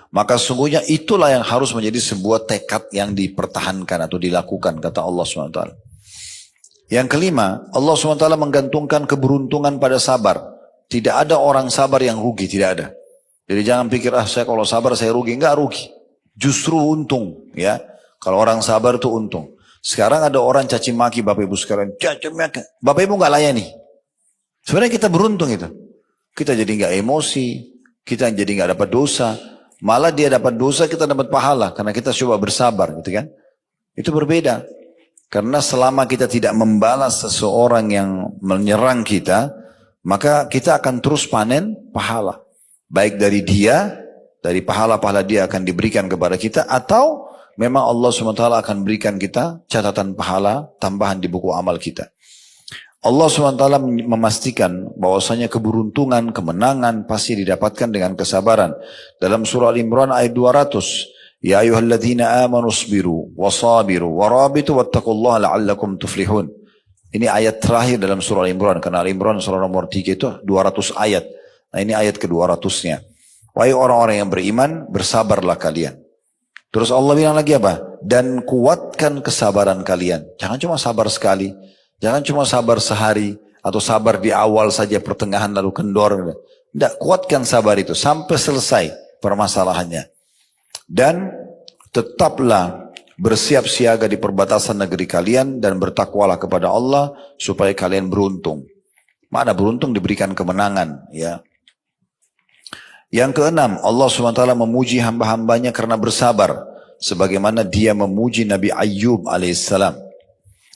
maka sungguhnya itulah yang harus menjadi sebuah tekad yang dipertahankan atau dilakukan, kata Allah SWT. Yang kelima, Allah SWT menggantungkan keberuntungan pada sabar. Tidak ada orang sabar yang rugi, tidak ada. Jadi jangan pikir, saya kalau sabar saya rugi. Enggak rugi. Justru untung. Ya, kalau orang sabar itu untung. Sekarang ada orang caci maki Bapak Ibu sekalian. Caci maki. Bapak Ibu enggak layani. Sebenarnya kita beruntung itu. Kita jadi enggak emosi. Kita jadi enggak dapat dosa. Malah dia dapat dosa, kita dapat pahala. Karena kita coba bersabar gitu kan. Itu berbeda. Karena selama kita tidak membalas seseorang yang menyerang kita, maka kita akan terus panen pahala. Baik dari dia, dari pahala-pahala dia akan diberikan kepada kita, atau memang Allah SWT akan berikan kita catatan pahala tambahan di buku amal kita. Allah SWT memastikan bahwasanya keberuntungan, kemenangan pasti didapatkan dengan kesabaran. Dalam surah Al-Imran ayat 200, Ya ayyuhalladzina amanu isbiru wasabiru warabitu wattaqullaha la'allakum tuflihun. Ini ayat terakhir dalam surah Al-Imran, karena Al-Imran surah nomor 3 itu 200 ayat. Nah, ini ayat ke-200-nya. Wahai orang-orang yang beriman, bersabarlah kalian. Terus Allah bilang lagi apa? Dan kuatkan kesabaran kalian. Jangan cuma sabar sekali. Jangan cuma sabar sehari. Atau sabar di awal saja, pertengahan lalu kendor. Tidak, kuatkan sabar itu sampai selesai permasalahannya. Dan tetaplah bersiap siaga di perbatasan negeri kalian. Dan bertakwalah kepada Allah supaya kalian beruntung. Mana beruntung diberikan kemenangan, ya. Yang keenam, Allah SWT memuji hamba-hambanya karena bersabar. Sebagaimana dia memuji Nabi Ayyub alaihissalam.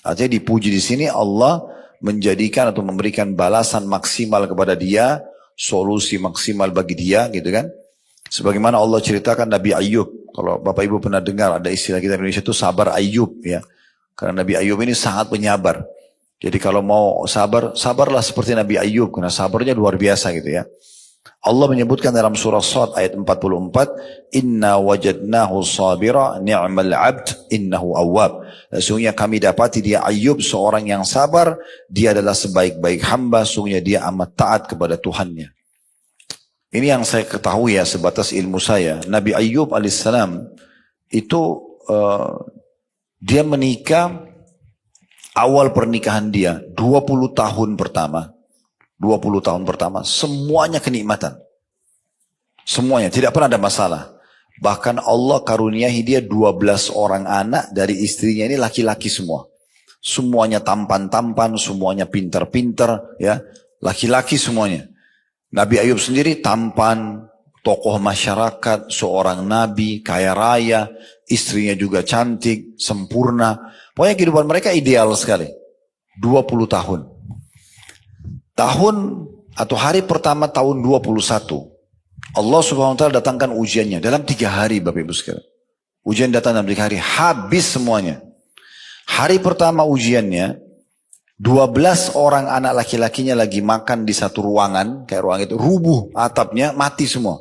Artinya dipuji di sini Allah menjadikan atau memberikan balasan maksimal kepada dia. Solusi maksimal bagi dia gitu kan. Sebagaimana Allah ceritakan Nabi Ayyub. Kalau Bapak Ibu pernah dengar ada istilah kita di Indonesia itu sabar Ayyub ya. Karena Nabi Ayyub ini sangat penyabar. Jadi kalau mau sabar, sabarlah seperti Nabi Ayyub. Karena sabarnya luar biasa gitu ya. Allah menyebutkan dalam surah Shad ayat 44, Inna wajadnahu sabira ni'mal abd innahu awwab. Sesungguhnya kami dapati dia Ayyub seorang yang sabar, dia adalah sebaik-baik hamba, sesungguhnya dia amat taat kepada Tuhannya. Ini yang saya ketahui ya sebatas ilmu saya. Nabi Ayyub alaihissalam itu dia menikah, awal pernikahan dia 20 tahun pertama. 20 tahun pertama, semuanya kenikmatan. Semuanya, tidak pernah ada masalah. Bahkan Allah karuniahi dia 12 orang anak dari istrinya ini laki-laki semua. Semuanya tampan-tampan, semuanya pintar-pintar, ya, laki-laki semuanya. Nabi Ayub sendiri tampan, tokoh masyarakat, seorang nabi, kaya raya, istrinya juga cantik, sempurna. Pokoknya kehidupan mereka ideal sekali. 20 tahun. Tahun atau hari pertama tahun 21, Allah Subhanahu wa taala datangkan ujiannya dalam 3 hari Bapak Ibu sekalian. Ujian datang dalam 3 hari, habis semuanya. Hari pertama ujiannya, 12 orang anak laki-lakinya lagi makan di satu ruangan, kayak ruang itu, rubuh atapnya, mati semua.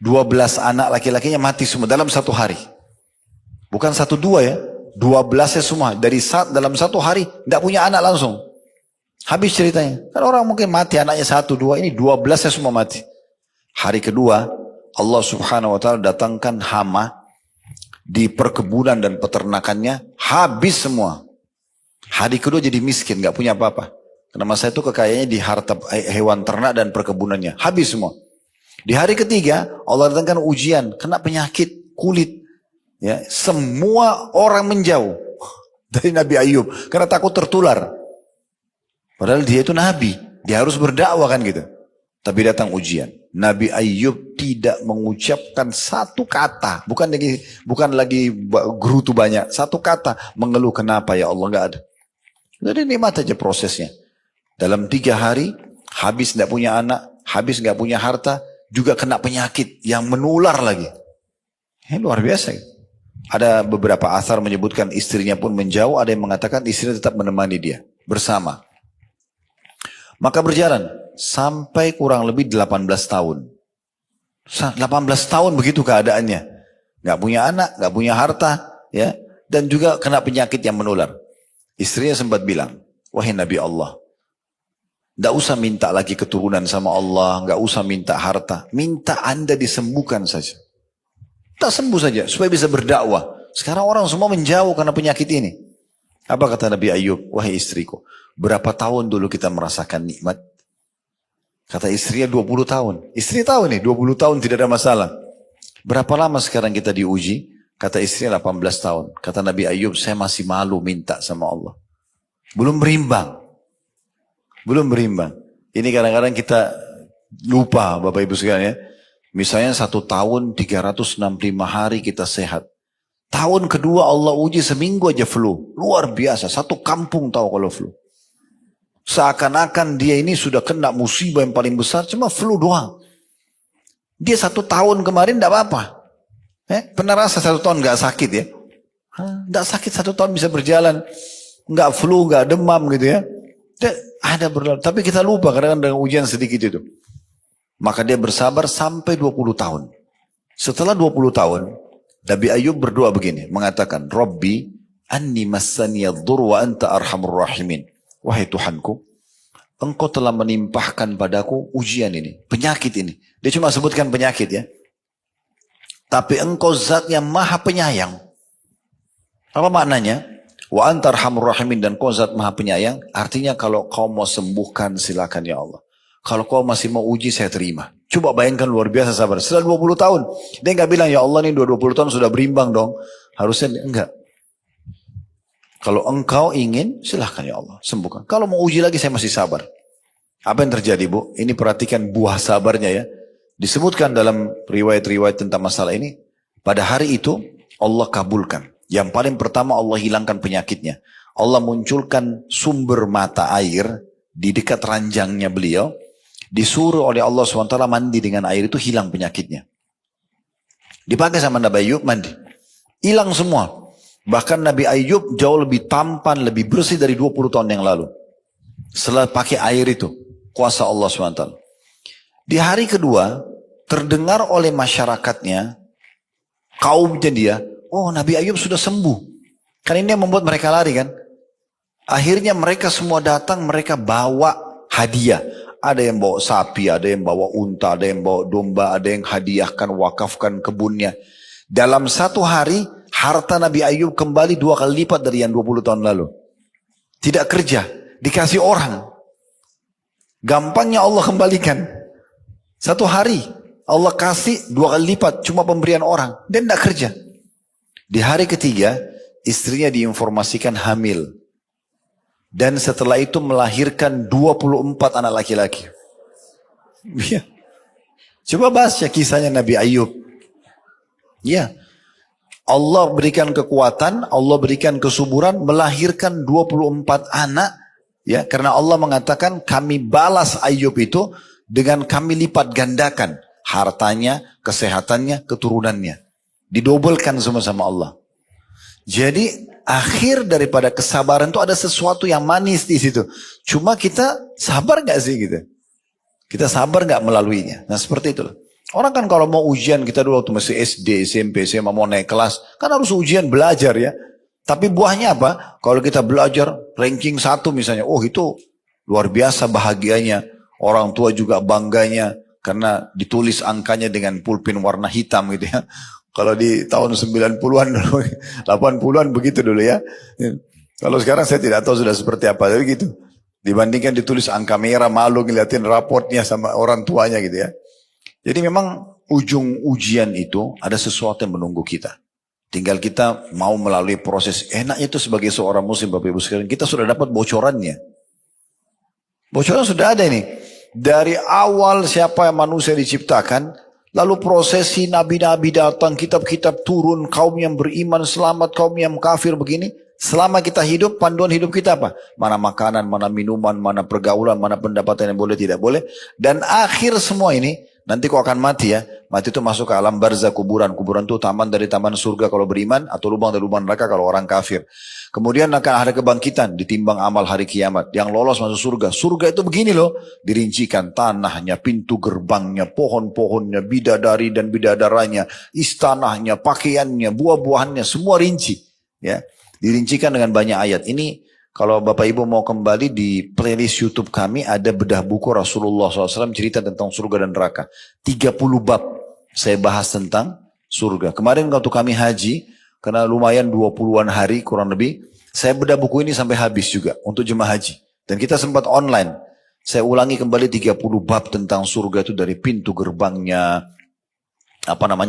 12 anak laki-lakinya mati semua dalam 1 hari. Bukan 1 2 ya, 12-nya semua. Dalam 1 hari, tidak punya anak langsung. Habis ceritanya. Kan orang mungkin mati anaknya 1 2, ini 12-nya semua mati. Hari kedua, Allah Subhanahu wa taala datangkan hama di perkebunan dan peternakannya, habis semua. Hari kedua jadi miskin, gak punya apa-apa. Karena masa itu kekayaannya di harta hewan ternak dan perkebunannya, habis semua. Di hari ketiga, Allah datangkan ujian, kena penyakit kulit. Ya, semua orang menjauh dari Nabi Ayyub karena takut tertular. Padahal dia itu nabi, dia harus berdakwah kan gitu. Tapi datang ujian. Nabi Ayyub tidak mengucapkan 1 kata, bukan lagi gerutu banyak, 1 kata mengeluh kenapa ya Allah, nggak ada. Jadi nikmat aja prosesnya. Dalam 3 hari habis tidak punya anak, habis nggak punya harta, juga kena penyakit yang menular lagi. Ini luar biasa. Ada beberapa asar menyebutkan istrinya pun menjauh, ada yang mengatakan istrinya tetap menemani dia bersama. Maka berjalan sampai kurang lebih 18 tahun. 18 tahun begitu keadaannya. Nggak punya anak, nggak punya harta, ya, dan juga kena penyakit yang menular. Istrinya sempat bilang, wahai Nabi Allah, nggak usah minta lagi keturunan sama Allah, nggak usah minta harta, minta Anda disembuhkan saja. Tak sembuh saja, supaya bisa berdakwah. Sekarang orang semua menjauh karena penyakit ini. Apa kata Nabi Ayub? Wahai istriku, berapa tahun dulu kita merasakan nikmat? Kata istrinya 20 tahun. Istri tahu nih 20 tahun tidak ada masalah. Berapa lama sekarang kita diuji? Kata istrinya 18 tahun. Kata Nabi Ayub, saya masih malu minta sama Allah. Belum berimbang. Belum berimbang. Ini kadang-kadang kita lupa Bapak Ibu sekalian ya. Misalnya 1 tahun 365 hari kita sehat. Tahun kedua Allah uji seminggu aja flu. Luar biasa. Satu kampung tahu kalau flu. Seakan-akan dia ini sudah kena musibah yang paling besar, cuma flu doang. Dia 1 tahun kemarin tidak apa-apa. Pernah rasa 1 tahun nggak sakit ya? Nggak sakit 1 tahun bisa berjalan, nggak flu, nggak demam gitu ya. Ada berlalu, tapi kita lupa kadang-kadang dengan ujian sedikit itu. Maka dia bersabar sampai 20 tahun. Setelah 20 tahun, Nabi Ayub berdoa begini, mengatakan, Rabbi anni massaniyadh-dhurr wa anta arhamur rahimin. Wahai Tuhanku, Engkau telah menimpahkan padaku ujian ini, penyakit ini. Dia cuma sebutkan penyakit ya. Tapi Engkau zat yang maha penyayang. Apa maknanya? Wa anta arhamur rahimin, dan Kau zat maha penyayang. Artinya kalau Kau mau sembuhkan silakan ya Allah. Kalau Kau masih mau uji saya terima. Coba bayangkan luar biasa sabar. Setelah 20 tahun. Dia nggak bilang ya Allah ini 20 tahun sudah berimbang dong. Harusnya enggak. Kalau Engkau ingin, silahkan ya Allah, sembuhkan. Kalau mau uji lagi, saya masih sabar. Apa yang terjadi Bu? Ini perhatikan buah sabarnya ya. Disebutkan dalam riwayat-riwayat tentang masalah ini. Pada hari itu, Allah kabulkan. Yang paling pertama Allah hilangkan penyakitnya. Allah munculkan sumber mata air di dekat ranjangnya beliau. Disuruh oleh Allah SWT mandi dengan air itu, hilang penyakitnya. Dipakai sama Nabi Ayub, mandi. Hilang semua. Bahkan Nabi Ayub jauh lebih tampan, lebih bersih dari 20 tahun yang lalu. Setelah pakai air itu, kuasa Allah SWT. Di hari kedua, terdengar oleh masyarakatnya, kaumnya dia, oh Nabi Ayub sudah sembuh. Kan ini yang membuat mereka lari kan. Akhirnya mereka semua datang, mereka bawa hadiah. Ada yang bawa sapi, ada yang bawa unta, ada yang bawa domba, ada yang hadiahkan, wakafkan kebunnya. Dalam 1 hari, harta Nabi Ayub kembali 2 kali lipat dari yang 20 tahun lalu. Tidak kerja, dikasih orang. Gampangnya Allah kembalikan. 1 hari, Allah kasih 2 kali lipat, cuma pemberian orang. Dan tidak kerja. Di hari ketiga, istrinya diinformasikan hamil. Dan setelah itu melahirkan 24 anak laki-laki. Coba bahas ya kisahnya Nabi Ayub. Ya. Allah berikan kekuatan, Allah berikan kesuburan, melahirkan 24 anak. Ya, karena Allah mengatakan kami balas Ayub itu dengan kami lipat gandakan. Hartanya, kesehatannya, keturunannya. Didobelkan semua sama Allah. Jadi akhir daripada kesabaran itu ada sesuatu yang manis di situ. Cuma kita sabar gak sih gitu? Kita sabar gak melaluinya? Nah seperti itulah. Orang kan kalau mau ujian, kita dulu waktu masih SD, SMP, SMA mau naik kelas, kan harus ujian belajar ya. Tapi buahnya apa? Kalau kita belajar ranking 1 misalnya, oh itu luar biasa bahagianya. Orang tua juga bangganya karena ditulis angkanya dengan pulpen warna hitam gitu ya. Kalau di tahun 90-an dulu, 80-an begitu dulu ya. Kalau sekarang saya tidak tahu sudah seperti apa, tapi gitu. Dibandingkan ditulis angka merah, malu ngeliatin raportnya sama orang tuanya gitu ya. Jadi memang ujung ujian itu ada sesuatu yang menunggu kita. Tinggal kita mau melalui proses. Enaknya itu sebagai seorang muslim Bapak Ibu sekalian, kita sudah dapat bocorannya. Bocoran sudah ada ini. Dari awal siapa yang manusia diciptakan, lalu prosesi nabi-nabi datang, kitab-kitab turun, kaum yang beriman selamat, kaum yang kafir begini. Selama kita hidup, panduan hidup kita apa? Mana makanan, mana minuman, mana pergaulan, mana pendapatan yang boleh, tidak boleh. Dan akhir semua ini, Nanti kau akan mati ya. Mati itu masuk ke alam barzah kuburan. Kuburan itu taman dari taman surga kalau beriman atau lubang dari lubang neraka kalau orang kafir. Kemudian akan ada kebangkitan ditimbang amal hari kiamat. Yang lolos masuk surga. Surga itu begini loh. Dirincikan tanahnya, pintu gerbangnya, pohon-pohonnya, bidadari dan bidadaranya, istanahnya, pakaiannya, buah-buahannya, semua rinci. Ya, dirincikan dengan banyak ayat. Ini kalau Bapak Ibu mau kembali di playlist YouTube kami ada bedah buku Rasulullah SAW cerita tentang surga dan neraka. 30 bab saya bahas tentang surga. Kemarin waktu kami haji, karena lumayan 20-an hari kurang lebih, saya bedah buku ini sampai habis juga untuk jemaah haji. Dan kita sempat online. Saya ulangi kembali 30 bab tentang surga itu dari pintu gerbangnya,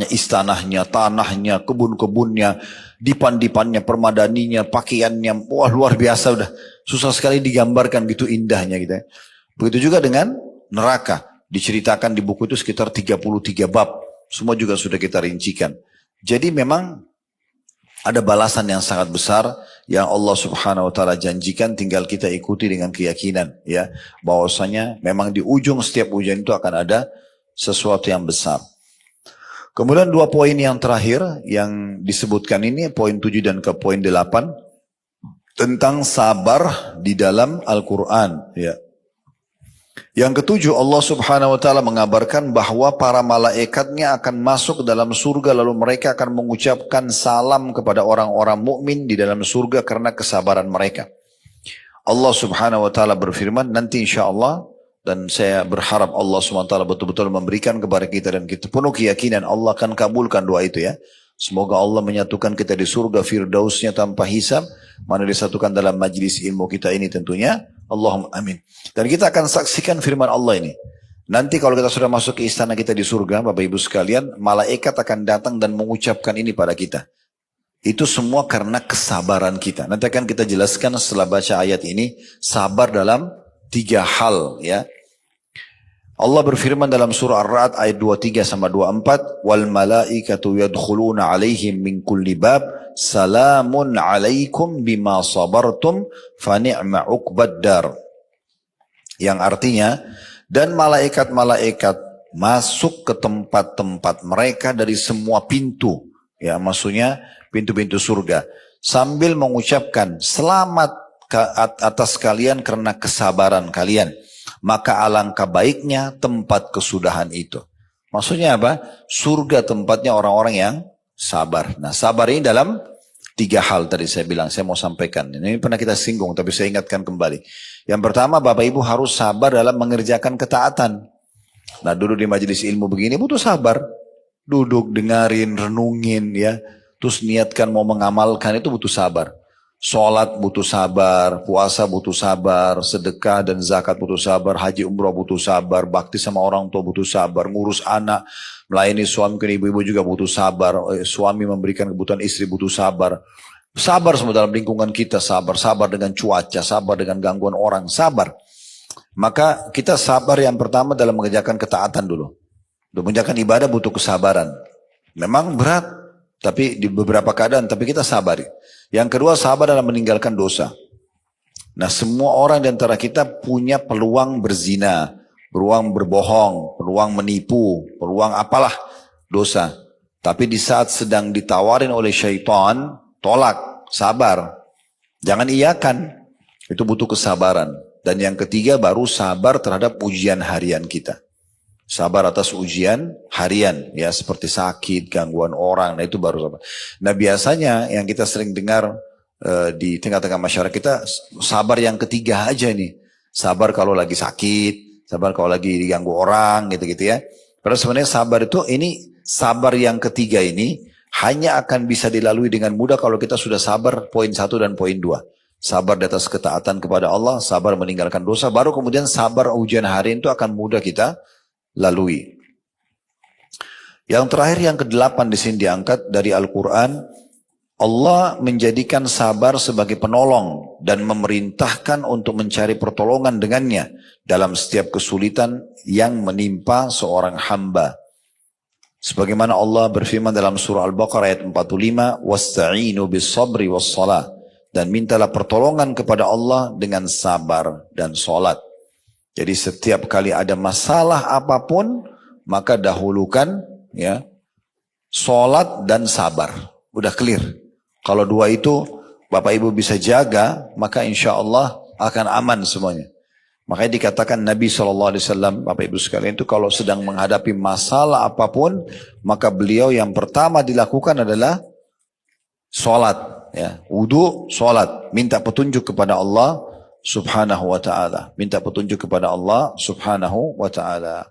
istanahnya, tanahnya, kebun-kebunnya, dipan-dipannya, permadaninya, pakaiannya. Wah, luar biasa udah. Susah sekali digambarkan gitu indahnya gitu ya. Begitu juga dengan neraka. Diceritakan di buku itu sekitar 33 bab. Semua juga sudah kita rincikan. Jadi memang ada balasan yang sangat besar yang Allah Subhanahu wa taala janjikan, tinggal kita ikuti dengan keyakinan ya, bahwasanya memang di ujung setiap ujian itu akan ada sesuatu yang besar. Kemudian 2 poin yang terakhir yang disebutkan ini, poin 7 dan ke poin 8, tentang sabar di dalam Al-Quran. Ya. Yang ketujuh, Allah Subhanahu wa taala mengabarkan bahwa para malaikatnya akan masuk ke dalam surga, lalu mereka akan mengucapkan salam kepada orang-orang mukmin di dalam surga karena kesabaran mereka. Allah Subhanahu wa taala berfirman, nanti insyaallah, dan saya berharap Allah SWT betul-betul memberikan kepada kita dan kita penuh keyakinan Allah akan kabulkan doa itu ya. Semoga Allah menyatukan kita di surga firdausnya tanpa hisab, mana disatukan dalam majlis ilmu kita ini tentunya. Allahumma amin. Dan kita akan saksikan firman Allah ini. Nanti kalau kita sudah masuk ke istana kita di surga, Bapak Ibu sekalian, malaikat akan datang dan mengucapkan ini pada kita. Itu semua karena kesabaran kita. Nanti akan kita jelaskan setelah baca ayat ini, sabar dalam 3 hal ya. Allah berfirman dalam surah Ar-Ra'd ayat 23 sama 24, wal malaikatu yadkhuluna alaihim min kulli bab salamun alaikum bima sabartum fa ni'ma uqbad dar. Yang artinya, dan malaikat-malaikat masuk ke tempat-tempat mereka dari semua pintu, ya maksudnya pintu-pintu surga, sambil mengucapkan selamat atas kalian karena kesabaran kalian. Maka alangkah baiknya tempat kesudahan itu. Maksudnya apa? Surga tempatnya orang-orang yang sabar. Nah, sabar ini dalam 3 hal tadi saya bilang, saya mau sampaikan. Ini pernah kita singgung tapi saya ingatkan kembali. Yang pertama, Bapak Ibu harus sabar dalam mengerjakan ketaatan. Nah, duduk di majelis ilmu begini butuh sabar. Duduk, dengarin, renungin ya. Terus niatkan mau mengamalkan itu butuh sabar. Sholat butuh sabar, puasa butuh sabar, sedekah dan zakat butuh sabar, haji umrah butuh sabar, bakti sama orang tua butuh sabar, ngurus anak, melayani suami dan ibu-ibu juga butuh sabar, suami memberikan kebutuhan istri butuh sabar. Sabar semua dalam lingkungan kita, sabar dengan cuaca, sabar dengan gangguan orang, sabar. Maka kita sabar yang pertama dalam mengerjakan ketaatan dulu. Untuk mengerjakan ibadah butuh kesabaran. Memang berat, tapi di beberapa keadaan, tapi kita sabari. Yang kedua, sabar dalam meninggalkan dosa. Nah, semua orang di antara kita punya peluang berzina, peluang berbohong, peluang menipu, peluang apalah dosa. Tapi di saat sedang ditawarin oleh syaitan, tolak, sabar. Jangan iyakan. Itu butuh kesabaran. Dan yang ketiga baru sabar terhadap ujian harian kita. Sabar atas ujian harian, ya seperti sakit, gangguan orang, nah itu baru sabar. Nah biasanya yang kita sering dengar di tengah-tengah masyarakat kita, sabar yang ketiga aja nih. Sabar kalau lagi sakit, sabar kalau lagi diganggu orang, gitu-gitu ya. Padahal sebenarnya sabar itu, ini sabar yang ketiga ini hanya akan bisa dilalui dengan mudah kalau kita sudah sabar poin 1 dan poin 2. Sabar di atas ketaatan kepada Allah, sabar meninggalkan dosa, baru kemudian sabar ujian harian itu akan mudah kita lalui. Yang terakhir yang ke-8 di sini diangkat dari Al-Quran, Allah menjadikan sabar sebagai penolong dan memerintahkan untuk mencari pertolongan dengannya dalam setiap kesulitan yang menimpa seorang hamba. Sebagaimana Allah berfirman dalam surah Al-Baqarah ayat 45, wasta'inu bis-sabri was-salah, dan mintalah pertolongan kepada Allah dengan sabar dan salat. Jadi setiap kali ada masalah apapun, maka dahulukan ya sholat dan sabar. Udah clear. Kalau dua itu Bapak Ibu bisa jaga, maka insya Allah akan aman semuanya. Makanya dikatakan Nabi SAW, Bapak Ibu sekalian itu kalau sedang menghadapi masalah apapun, maka beliau yang pertama dilakukan adalah sholat. Ya. Wudu, sholat. Minta petunjuk kepada Allah subhanahu wa ta'ala. Minta petunjuk kepada Allah subhanahu wa ta'ala.